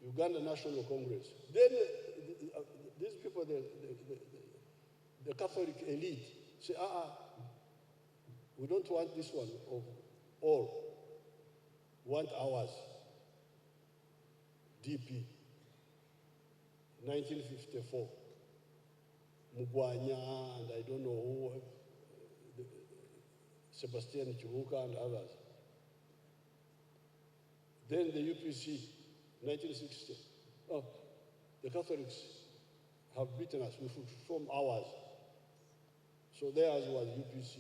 Uganda National Congress. Then these people, the Catholic elite, say, we don't want this one of all. Want ours. DP, 1954. Awaanye and I don't know who, Sebastian Chibuka and others. Then the UPC, 1960. Oh, the Catholics have beaten us. We should form ours. So theirs was UPC.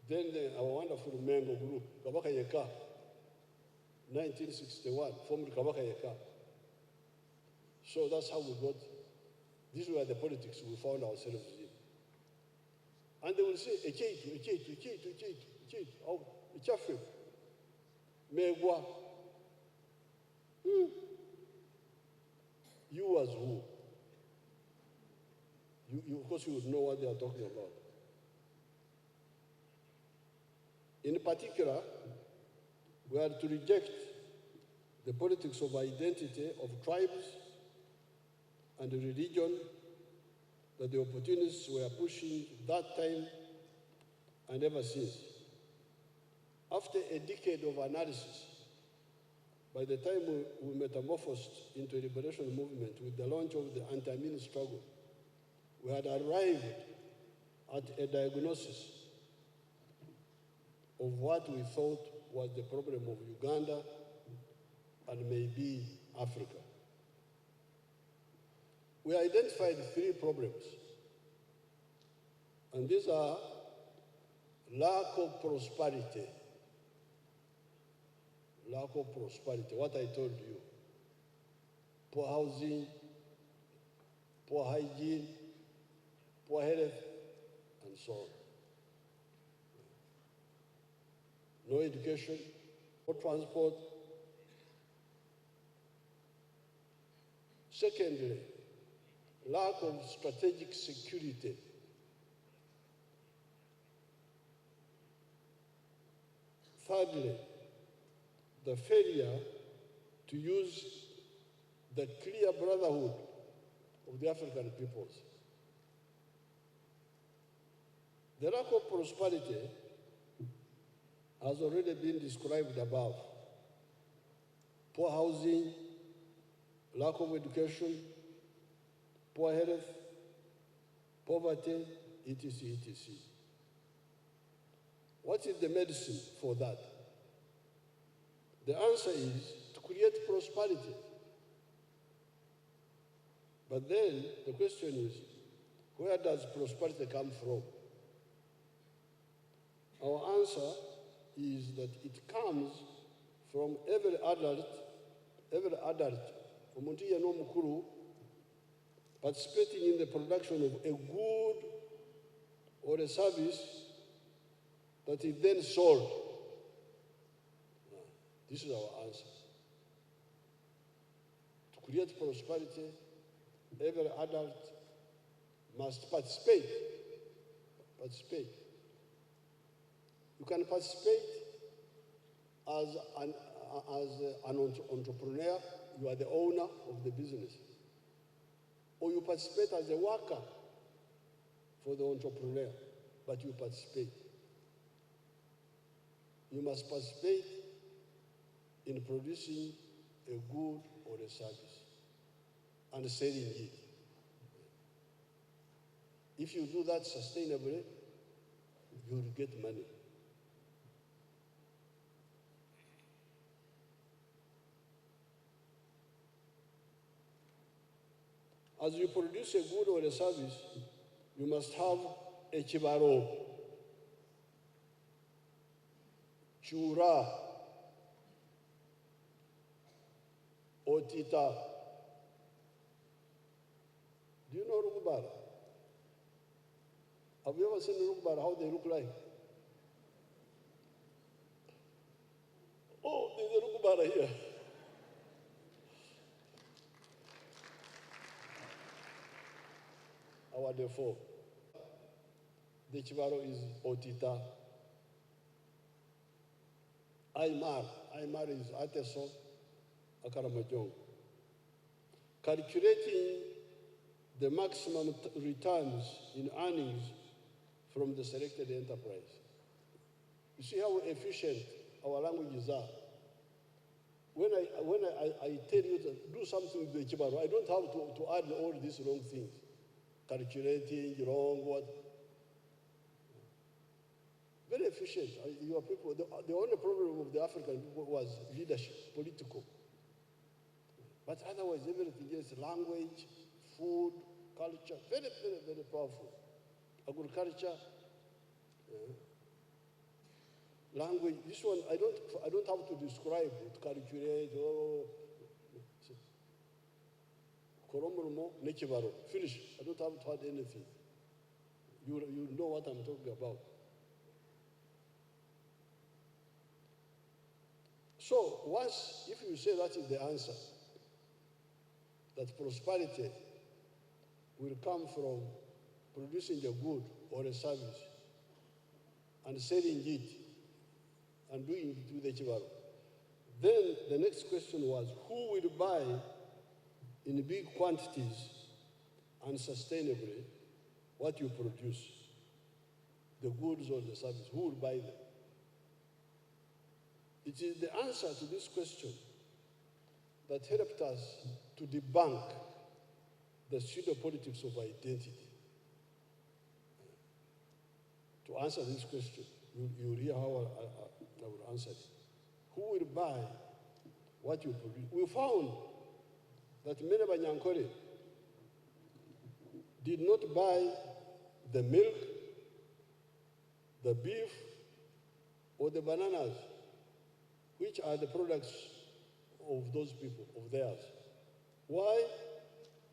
Then our wonderful Mengo group, Kabaka Yeka, 1961, formed Kabaka Yeka. So that's how we got, these were the politics we found ourselves in. And they will say, oh, Echafe, Megwa. You was who? Of course, you would know what they are talking about. In particular, we are to reject the politics of identity of tribes and religion that the opportunists were pushing that time and ever since. After a decade of analysis, by the time we metamorphosed into a liberation movement with the launch of the anti-Amin struggle, we had arrived at a diagnosis of what we thought was the problem of Uganda and maybe Africa. We identified 3 problems, and these are lack of prosperity, what I told you, poor housing, poor hygiene, poor health, and so on. No education, no transport. Secondly, lack of strategic security. Thirdly, the failure to use the clear brotherhood of the African peoples. The lack of prosperity has already been described above. Poor housing, lack of education, poor health, poverty, etc., etc. What is the medicine for that? The answer is to create prosperity. But then the question is, where does prosperity come from? Our answer is that it comes from every adult, umuntu yena omukuru, participating in the production of a good or a service that is then sold. This is our answer. To create prosperity, every adult, must participate. Participate. You can participate as an entrepreneur, you are the owner of the business. Or you participate as a worker for the entrepreneur, but you participate. You must participate in producing a good or a service and selling it. If you do that sustainably, you will get money. As you produce a good or a service, you must have a chibaro, chura, otita. Do you know Rukubara? Have you ever seen Rukubara, how they look like? Oh, there's a Rukubara here. Our default. The chibaro is otita. Aymar is ateso, akaramajong. Calculating the maximum returns in earnings from the selected enterprise. You see how efficient our languages are. When I tell you to do something with the chibaro, I don't have to add all these wrong things. Calculating, wrong, what? Very efficient. Your people, the only problem of the African people was leadership, political. But otherwise, everything else, language, food, culture, very, very, very powerful. Agriculture, language. This one, I don't have to describe it, calculate, finish. I don't have to add anything. You know what I'm talking about. So once, if you say that is the answer, that prosperity will come from producing a good or a service and selling it and doing it with the chibaro, then the next question was, who will buy in big quantities and sustainably what you produce, the goods or the service? Who will buy them? It is the answer to this question that helped us to debunk the pseudo-politics of identity. To answer this question, you will hear how I will answer it. Who will buy what you produce? We found that many Banyankore did not buy the milk, the beef, or the bananas, which are the products of those people, of theirs. Why?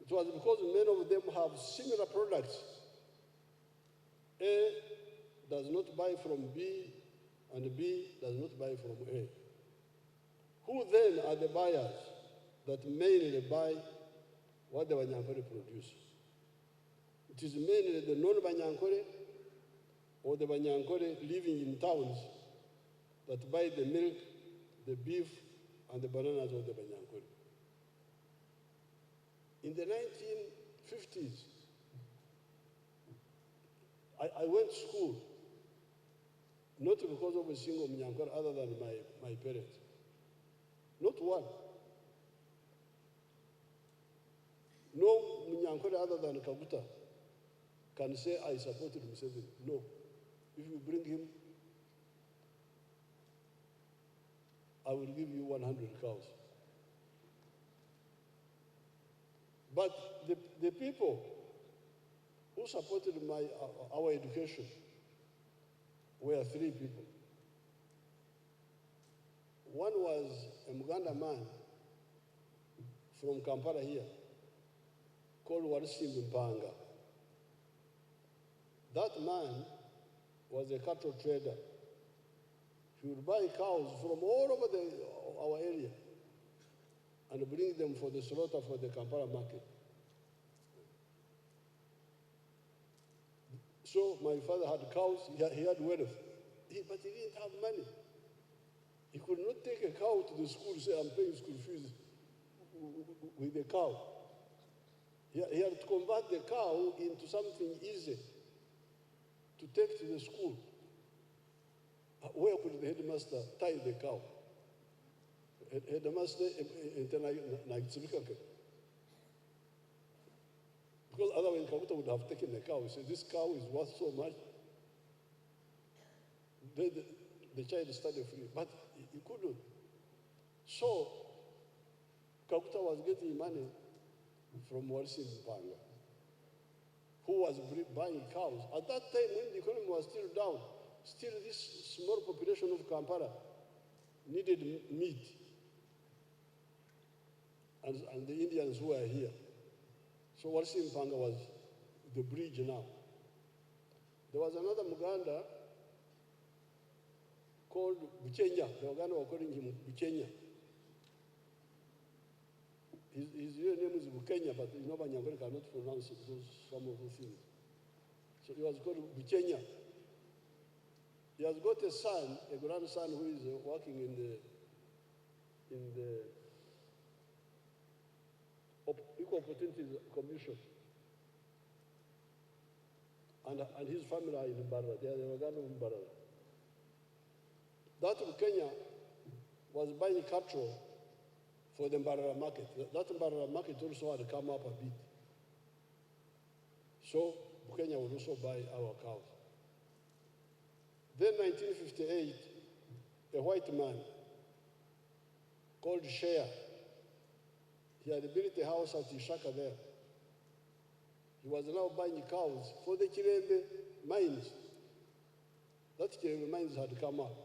It was because many of them have similar products. A does not buy from B, and B does not buy from A. Who then are the buyers that mainly buy what the Banyankore produce? It is mainly the non-Banyankore or the Banyankore living in towns that buy the milk, the beef, and the bananas of the Banyankore. In the 1950s, I went to school, not because of a single Banyankore other than my parents. Not one. No Munyankore other than Kabuta can say, I supported Museveni. No. If you bring him, I will give you 100 cows. But the people who supported our education were three people. One was a Muganda man from Kampala here, called Warisimbi Mpanga. That man was a cattle trader. He would buy cows from all over our area and bring them for the slaughter for the Kampala market. So my father had cows, he had wealth, but he didn't have money. He could not take a cow to the school and say, I'm paying school fees with a cow. He had to convert the cow into something easy to take to the school. Where could the headmaster tie the cow? Headmaster, because otherwise Kaguta would have taken the cow. He said, this cow is worth so much. The child studied free, but he couldn't. So Kaguta was getting money from Warsi Mpanga, who was buying cows. At that time, when the economy was still down, still this small population of Kampala needed meat. And the Indians who were here. So Warsi Mpanga was the bridge now. There was another Muganda called Buchenya. The Uganda were calling him Buchenya. His real name is Bukenya, but you know Banyangoli cannot pronounce it, some of the things. So he was called Buchenya. He has got a son, a grandson, who is working in the Equal Opportunities Commission. And his family are in Mbarara. They are the Waganda of Mbarara. That Bukenya was buying cattle for the Mbarara market. That Mbarara market also had come up a bit. So Bukenya would also buy our cows. Then 1958, a white man called Shea, he had built a house at Ishaka there. He was now buying cows for the Kirembe mines. That Kirembe mines had come up.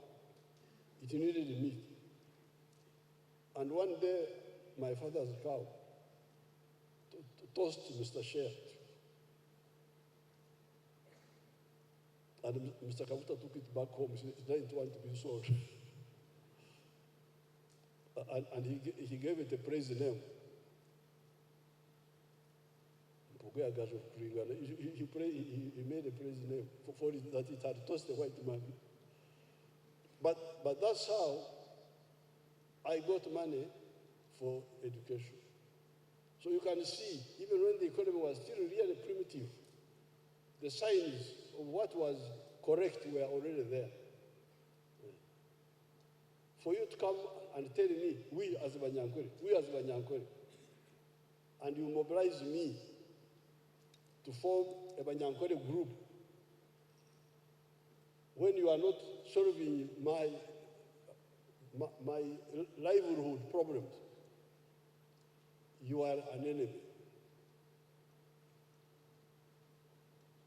It needed meat. And one day, my father's cow tossed Mr. Shea. And Mr. Kavuta took it back home. He didn't want to be sold. And he gave it a praise name. He made a praise name for it, that it had tossed the white man. But that's how I got money for education. So you can see, even when the economy was still really primitive, the signs of what was correct were already there. For you to come and tell me, we as Banyankwere, and you mobilize me to form a Banyankwere group when you are not solving my livelihood problems, you are an enemy.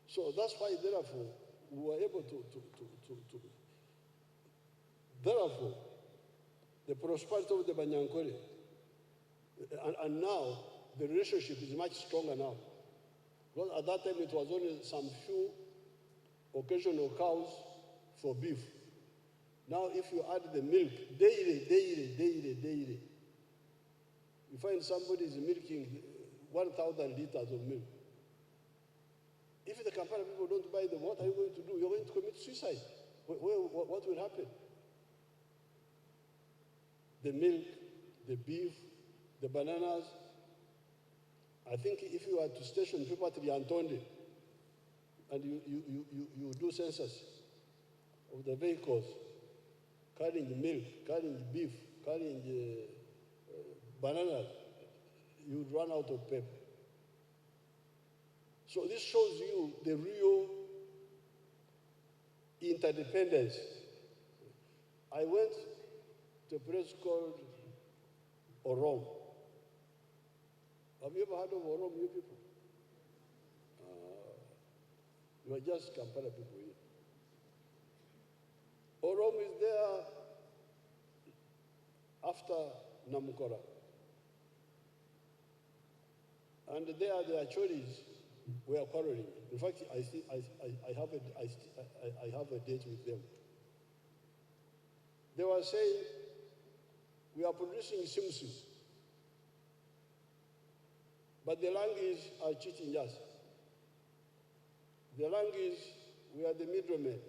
So that's why, therefore, we were able to therefore, the prosperity of the Banyankwere, and now the relationship is much stronger now. Because at that time it was only some few occasional cows for beef. Now if you add the milk, daily, you find somebody is milking 1,000 liters of milk. If the Kampala people don't buy them, what are you going to do? You're going to commit suicide. What will happen? The milk, the beef, the bananas. I think if you are to station people at the Antonde and you do census of the vehicles carrying milk, carrying beef, carrying bananas, you would run out of paper. So this shows you the real interdependence. I went to a place called Orom. Have you ever heard of Orom, you people? You are just Kampala people here. Orom is there after Namukora. And there the Achoris were quarreling. In fact, I have a date with them. They were saying, we are producing simsim, but the language are cheating us. The Langis, we are the middlemen.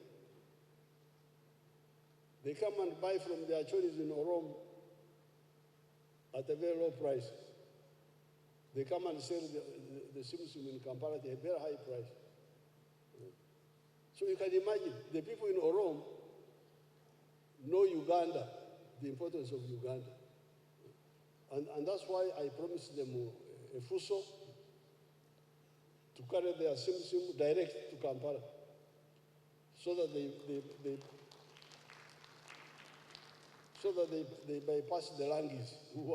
They come and buy from their chonies in Orom at a very low price. They come and sell the simsim in Kampala at a very high price. So you can imagine, the people in Orom know Uganda, the importance of Uganda. And that's why I promised them a fuso to carry their simsim direct to Kampala, so that they bypass the Langis who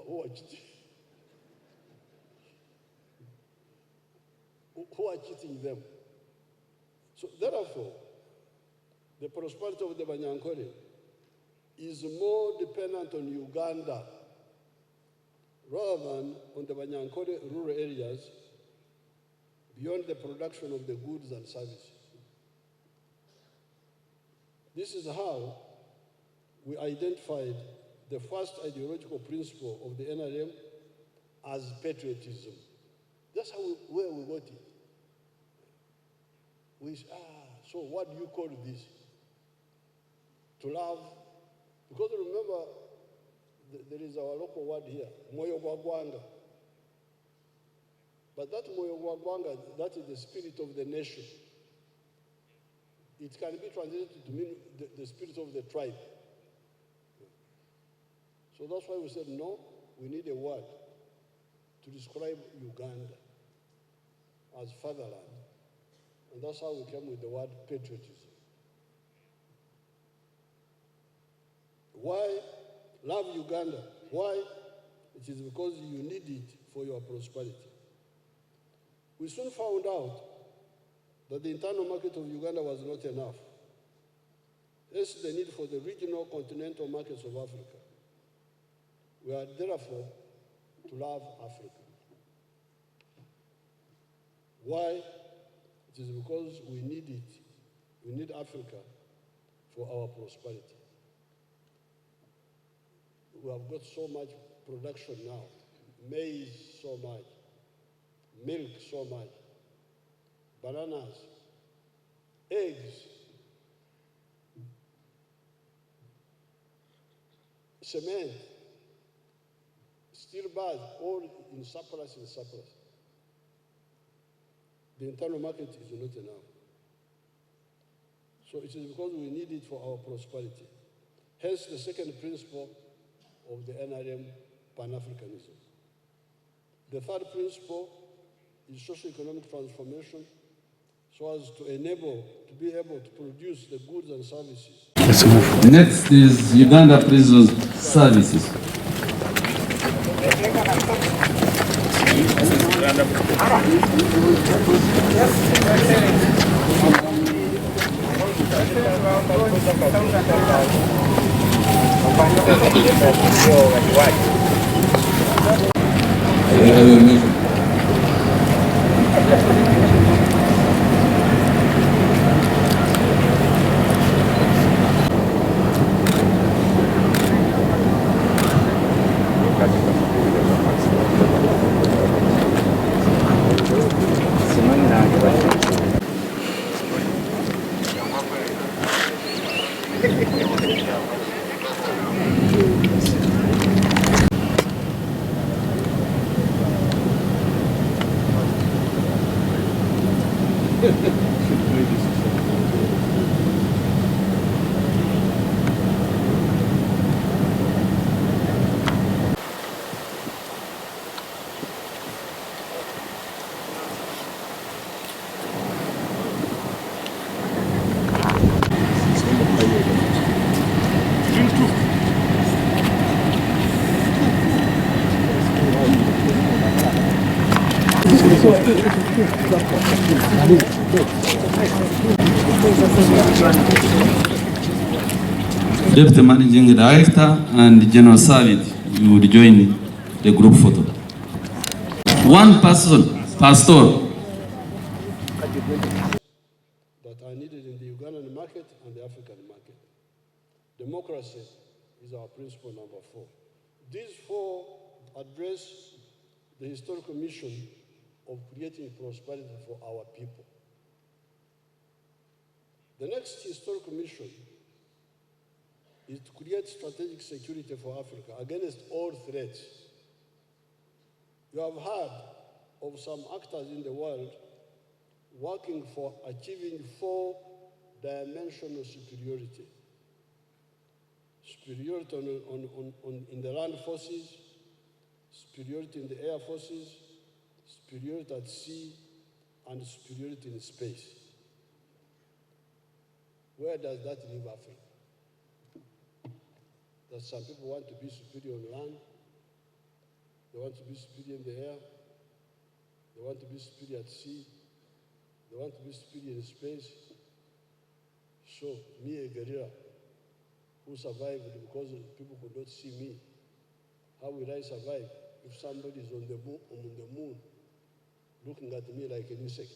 are cheating them. So therefore, the prosperity of the Banyankore is more dependent on Uganda rather than on the Banyankore rural areas beyond the production of the goods and services. This is how we identified the first ideological principle of the NRM as patriotism. That's where we got it. We say, so what do you call this? To love? Because remember, there is our local word here, moyo gwagwanga. But that moyo gwagwanga, that is the spirit of the nation. It can be translated to mean the spirit of the tribe. So that's why we said, no, we need a word to describe Uganda as fatherland. And that's how we came with the word patriotism. Why love Uganda? Why? It is because you need it for your prosperity. We soon found out that the internal market of Uganda was not enough. Hence the need for the regional continental markets of Africa. We are therefore to love Africa. Why? It is because we need it. We need Africa for our prosperity. We have got so much production now. Maize, so much. Milk, so much. Bananas, eggs, cement, steel bars, all in surplus. The internal market is not enough. So it is because we need it for our prosperity. Hence the second principle of the NRM, Pan-Africanism. The third principle is socio-economic transformation, so as to be able to produce the goods and services. Next is Uganda Prison Services. Deputy Managing Director and General Sergeant, you would join the group photo. One person per store. That are needed in the Ugandan market and the African market. Democracy is our principle number 4. These 4 address the historical mission of creating prosperity for our people. The next historical mission is to create strategic security for Africa against all threats. You have heard of some actors in the world working for achieving four-dimensional superiority. Superiority in the land forces, superiority in the air forces, superiority at sea, and superiority in space. Where does that leave Africa? That some people want to be superior on land, they want to be superior in the air, they want to be superior at sea, they want to be superior in space. So, me, a guerrilla, who survived because people could not see me, how will I survive if somebody is on the moon looking at me like an insect?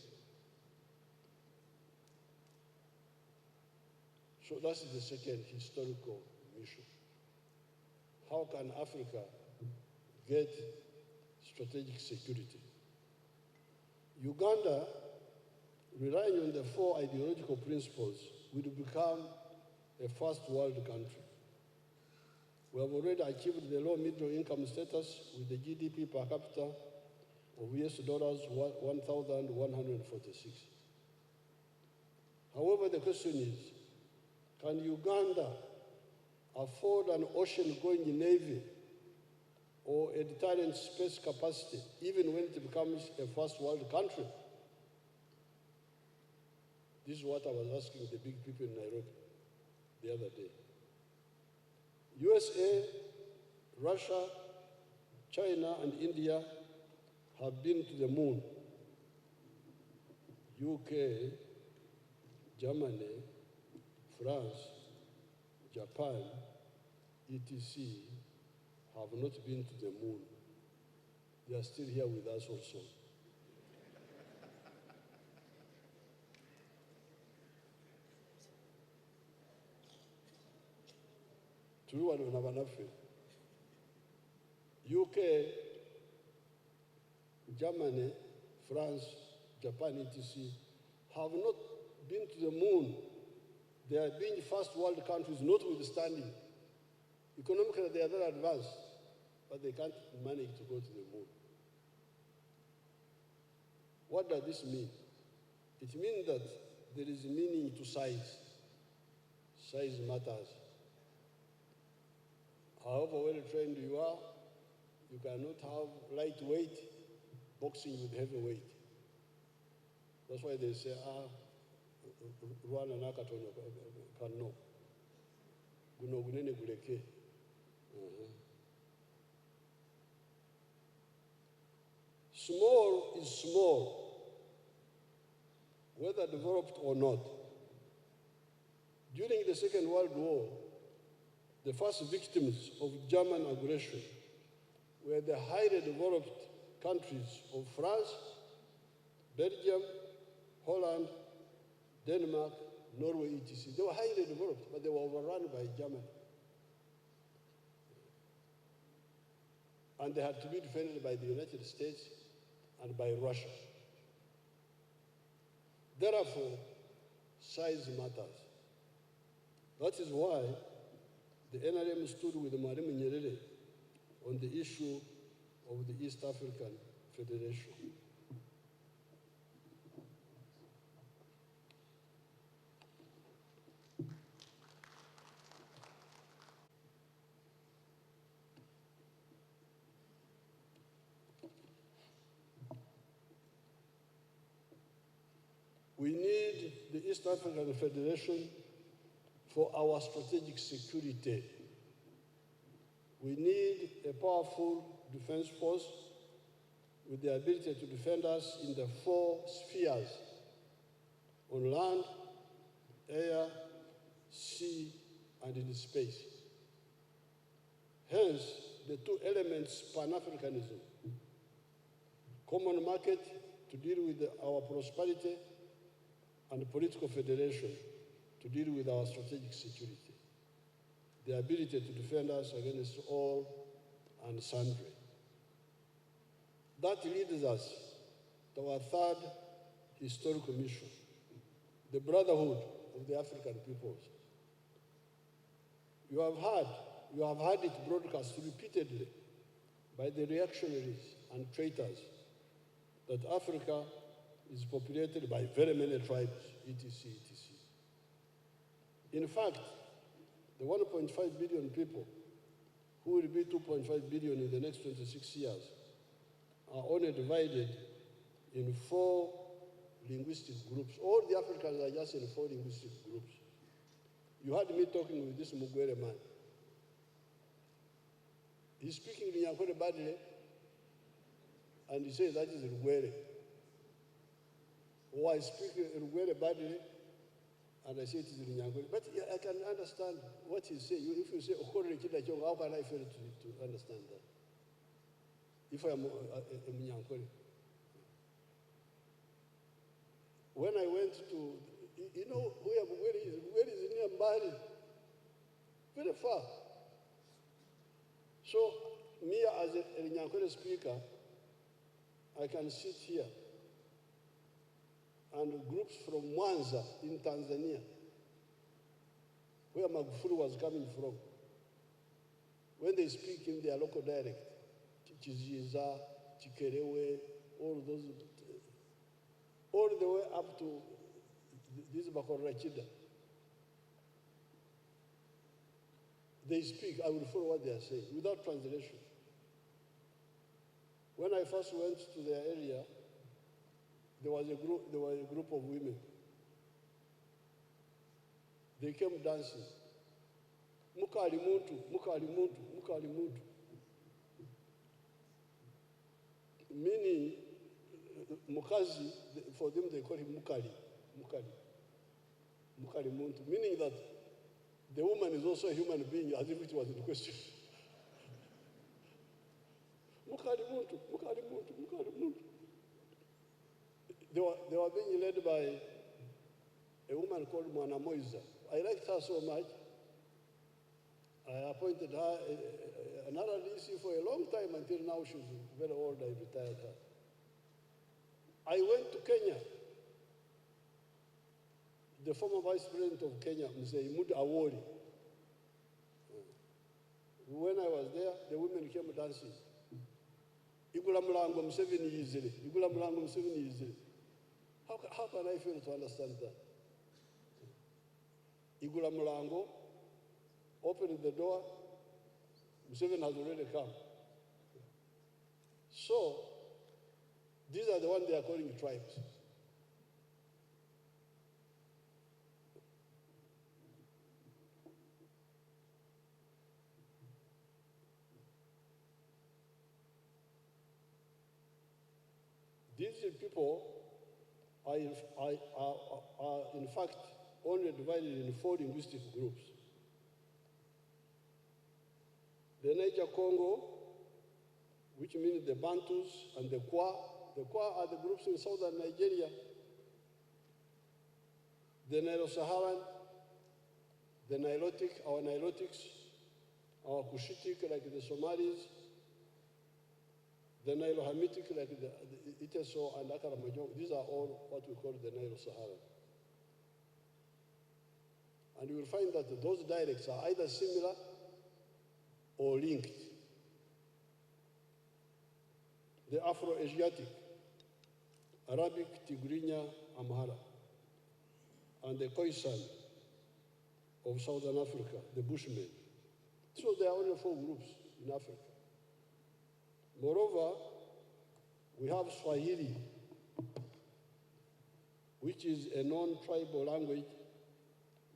So that's the second historical mission. How can Africa get strategic security? Uganda, relying on the four ideological principles, will become a first world country. We have already achieved the low middle income status with the GDP per capita of US dollars 1,146. However, the question is, can Uganda afford an ocean-going navy or a deterrent space capacity, even when it becomes a first world country? This is what I was asking the big people in Nairobi the other day. USA, Russia, China, and India have been to the moon. UK, Germany, France, Japan, etc. have not been to the moon. They are still here with us also. UK, Germany, France, Japan, etc. have not been to the moon. They are being first world countries, notwithstanding. Economically, they are very advanced, but they can't manage to go to the moon. What does this mean? It means that there is meaning to size. Size matters. However well trained you are, you cannot have lightweight boxing with heavyweight. That's why they say, Rwanda nakatono kano. Guno gunene guleke. Small is small, whether developed or not. During the Second World War, the first victims of German aggression were the highly developed countries of France, Belgium, Holland, Denmark, Norway, etc. They were highly developed, but they were overrun by Germany. And they had to be defended by the United States and by Russia. Therefore, size matters. That is why the NRM stood with Mwalimu Nyerere on the issue of the East African Federation. We need the East African Federation for our strategic security. We need a powerful defense force with the ability to defend us in the four spheres: on land, air, sea, and in space. Hence, the two elements Pan-Africanism, common market to deal with our prosperity, and political federation to deal with our strategic security, the ability to defend us against all and sundry. That leads us to our third historical mission, the brotherhood of the African peoples. You have heard it broadcast repeatedly by the reactionaries and traitors that Africa is populated by very many tribes, etc., etc. In fact, the 1.5 billion people, who will be 2.5 billion in the next 26 years, are only divided in 4 linguistic groups. All the Africans are just in 4 linguistic groups. You heard me talking with this Mugwere man. He's speaking Nyankore badly, and he says that is Rugwere. Or I speak Rugwere badly, and I say it is Nyankore. But I can understand what he's saying. If you say Okore Kidachong, how can I fail to understand that? If I am a Nyankore. When I went to, you know where Rugwere is? Rugwere is near Mbari, very far. So, me as a Nyankore speaker, I can sit here and groups from Mwanza in Tanzania, where Magufuli was coming from, when they speak in their local dialect, Chiziza, Chikerewe, all those, all the way up to this Bakorachida. They speak, I will follow what they are saying, without translation. When I first went to their area, there was a group of women. They came dancing. Mukali muntu, mukali muntu, mukali muntu. Meaning, mukazi, for them they call him mukali, mukali, mukali muntu. Meaning that the woman is also a human being, as if it was in question. Mukali muntu, mukali muntu, mukali muntu. They were being led by a woman called Mwana Moiza. I liked her so much. I appointed her another DC for a long time until now she's very old. I retired her. I went to Kenya. The former vice president of Kenya, Mzee Awori. When I was there, the women came dancing. Igula Mulango Museveni easily. Igula Mulango Museveni easily. How can I fail to understand that? Igula Mulango opened the door. Museveni has already come. So, these are the ones they are calling tribes. These people are in fact only divided in 4 linguistic groups. The Niger Congo, which means the Bantus and the Kwa. The Kwa are the groups in southern Nigeria. The Nilo-Saharan, the Nilotic, our Nilotics, our Cushitic, like the Somalis, the Nilo-Hamitic, like the Iteso and Akaramajong. These are all what we call the Nilo-Saharan. And you will find that those dialects are either similar or linked. The Afro-Asiatic, Arabic, Tigrinya, Amhara, and the Khoisan of Southern Africa, the Bushmen. So there are only 4 groups in Africa. Moreover, we have Swahili, which is a non-tribal language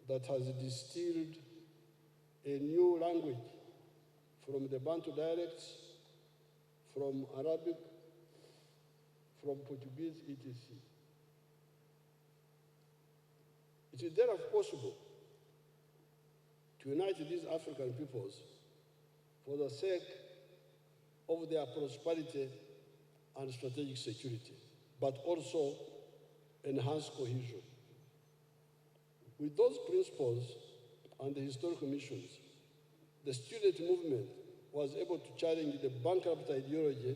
that has distilled a new language from the Bantu dialects, from Arabic, from Portuguese, etc. It is therefore possible to unite these African peoples for the sake of their prosperity and strategic security, but also enhance cohesion. With those principles and the historical missions, the student movement was able to challenge the bankrupt ideology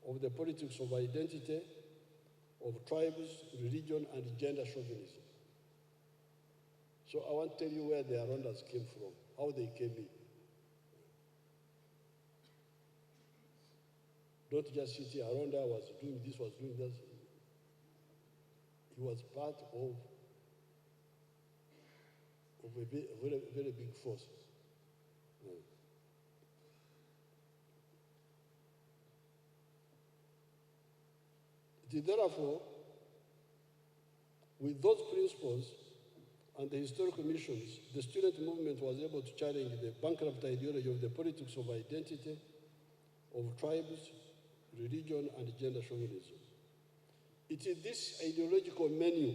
of the politics of identity, of tribes, religion, and gender chauvinism. So I want to tell you where the Arondas came from, how they came in. Don't just sit here, Aronda was doing this, was doing that. He was part of a very, very big force. It is therefore, with those principles and the historical missions, the student movement was able to challenge the bankrupt ideology of the politics of identity, of tribes, religion, and gender chauvinism. It is this ideological menu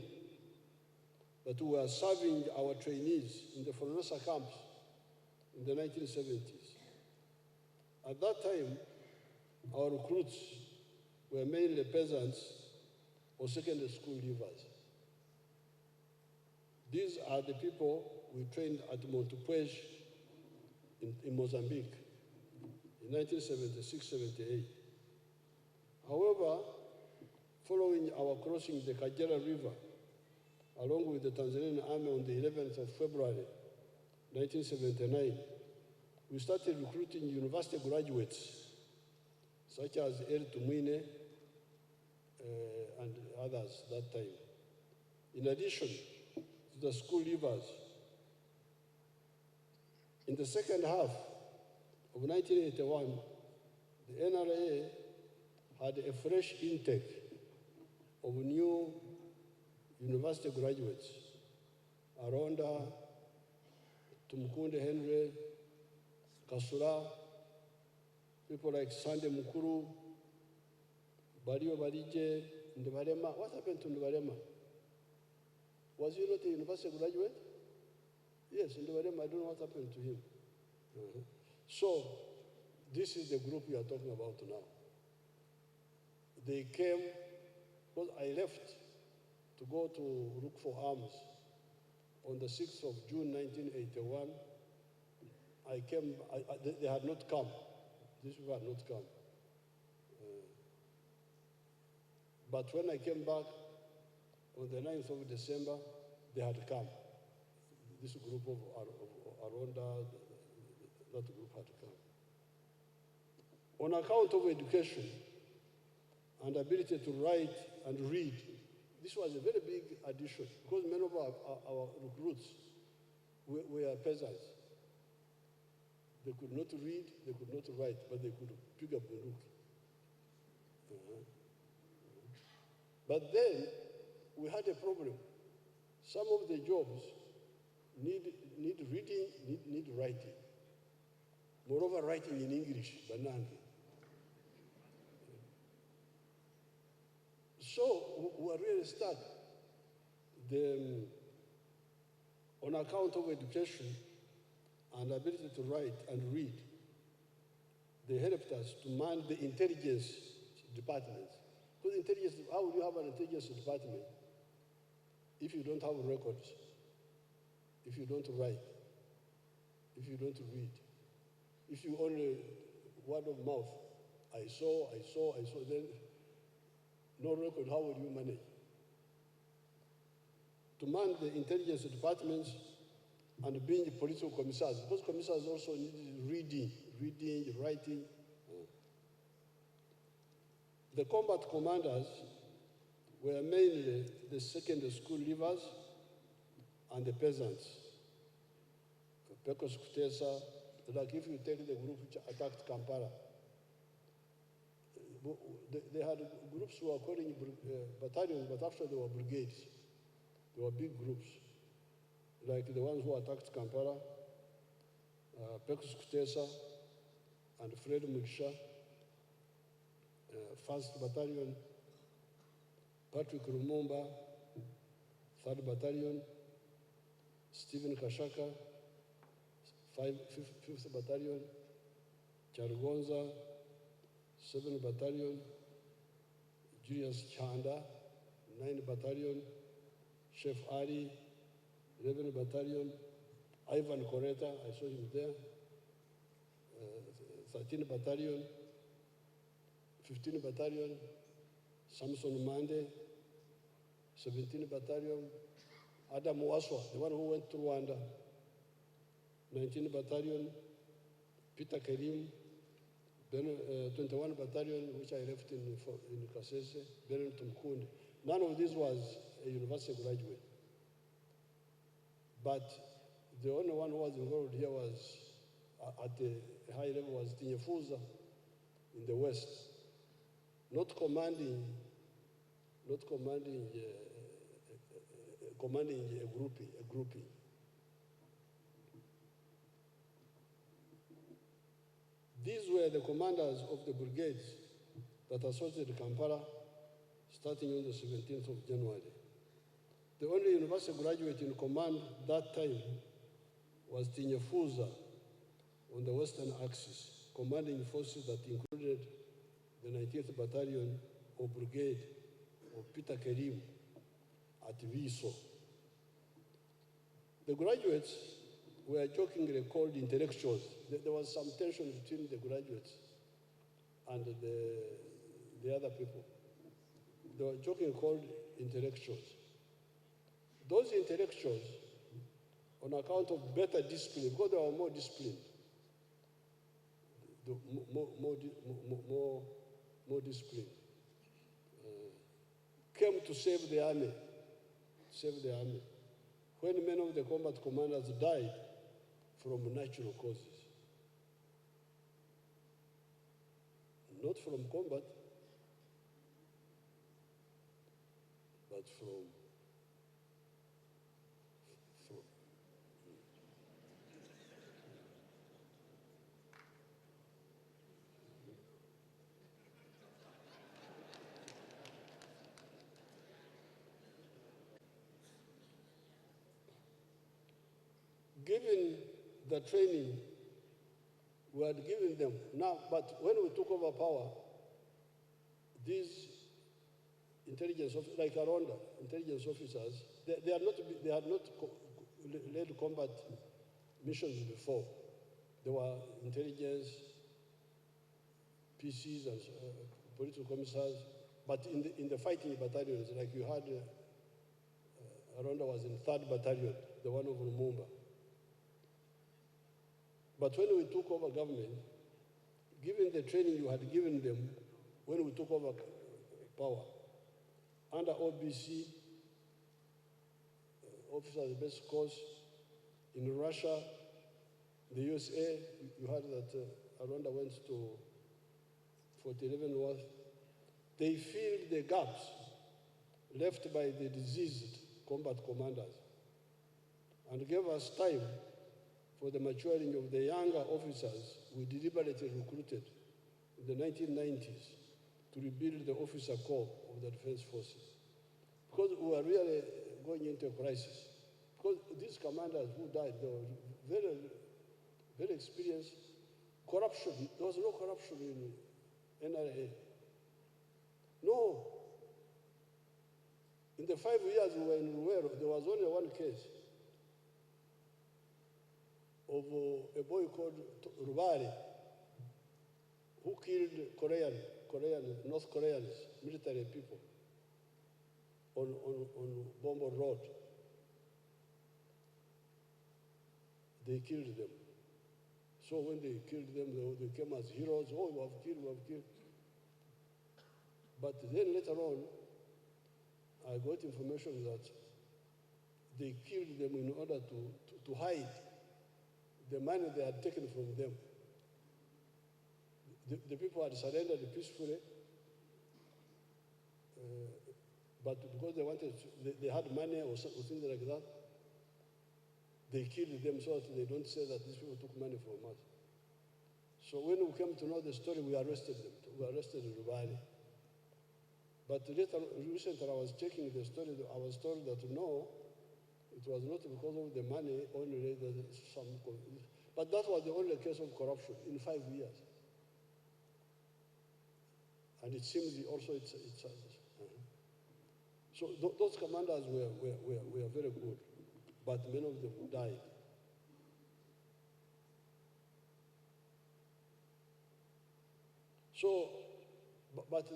that we were serving our trainees in the Fornosa camps in the 1970s. At that time, our recruits were mainly peasants or secondary school leavers. These are the people we trained at Montepuez in Mozambique in 1976-78. However, following our crossing the Kagera River, along with the Tanzanian army on the 11th of February, 1979, we started recruiting university graduates, such as El Tumwine and others that time. In addition to the school leavers, in the second half of 1981, the NRA had a fresh intake of new university graduates, Aronda, Tumukunde Henry, Kasura, people like Sande Mukuru, Bario Barije, Ndubarema. What happened to Ndubarema? Was he not a university graduate? Yes, Ndubarema, I don't know what happened to him. So, this is the group we are talking about now. They came, because I left to go to look for arms on the 6th of June 1981. I came, they had not come. These people had not come. But when I came back on the 9th of December, they had come. This group of Aronda, that group had come. On account of education and ability to write and read, this was a very big addition because many of our recruits were peasants. They could not read, they could not write, but they could pick up bunduki. But then we had a problem. Some of the jobs need reading, need writing. Moreover, writing in English, banana. So we were really stuck. On account of education and ability to write and read, they helped us to man the intelligence departments. Because intelligence, how would you have an intelligence department if you don't have records, if you don't write, if you don't read, if you only word of mouth, I saw, then no record, how would you manage? To man the intelligence departments and being political commissars, because commissars also need reading, writing. The combat commanders were mainly the secondary school leavers and the peasants. Pecos Kutesa, like if you take the group which attacked Kampala, they had groups who were calling battalions, but actually they were brigades. They were big groups, like the ones who attacked Kampala, Pecos Kutesa, and Fred Mugisha, 1st Battalion, Patrick Lumumba, 3rd Battalion, Stephen Kashaka, 5th Battalion, Chargonza, 7th Battalion, Julius Chanda, 9th Battalion, Chef Ali, 11th Battalion, Ivan Koreta, I saw him there, 13th Battalion, 15th Battalion, Samson Mande, 17th Battalion, Adam Waswa, the one who went to Rwanda, 19 Battalion, Peter Kerim, 21 Battalion, which I left in Kasese, Benin Tumkunde. None of these was a university graduate. But the only one who was involved here was, at the high level, was Tinyefuza in the West, not commanding a grouping. These were the commanders of the brigades that assaulted Kampala starting on the 17th of January. The only university graduate in command that time was Tinyefuza on the Western Axis, commanding forces that included the 19th Battalion or Brigade of Peter Kerim at Viso. The graduates were jokingly called intellectuals. There was some tension between the graduates and the other people. They were jokingly called intellectuals. Those intellectuals, on account of better discipline, because they were more disciplined, more discipline, came to save the army, when many of the combat commanders died from natural causes. Not from combat, but from given the training we had given them. Now, but when we took over power, these intelligence officers, like Aronda, intelligence officers, they had not led combat missions before. They were intelligence, PCs, and political commissars, but in the fighting battalions, like you had, Aronda was in 3rd Battalion, the one of Lumumba. But when we took over government, given the training you had given them when we took over power, under OBC, officers basic course, in Russia, the USA, you heard that Rwanda went to Fort Leavenworth. They filled the gaps left by the diseased combat commanders and gave us time for the maturing of the younger officers we deliberately recruited in the 1990s to rebuild the officer corps of the defense forces. Because we were really going into a crisis. Because these commanders who died, they were very, very experienced. Corruption, there was no corruption in NRA. No. In the 5 years we were in Ruwero, there was only one case of a boy called Rubari, who killed North Koreans, military people, on Bombo Road. They killed them. So when they killed them, they came as heroes. Oh, we have killed. But then later on, I got information that they killed them in order to hide the money they had taken from them. The people had surrendered peacefully, but because they had money or things like that, they killed them so that they don't say that these people took money from us. So when we came to know the story, we arrested them. We arrested Rubani. But recently I was checking the story, I was told that no, it was not because of the money only, but that was the only case of corruption in 5 years. And it seems also it's so those commanders were very good, but many of them died. So, but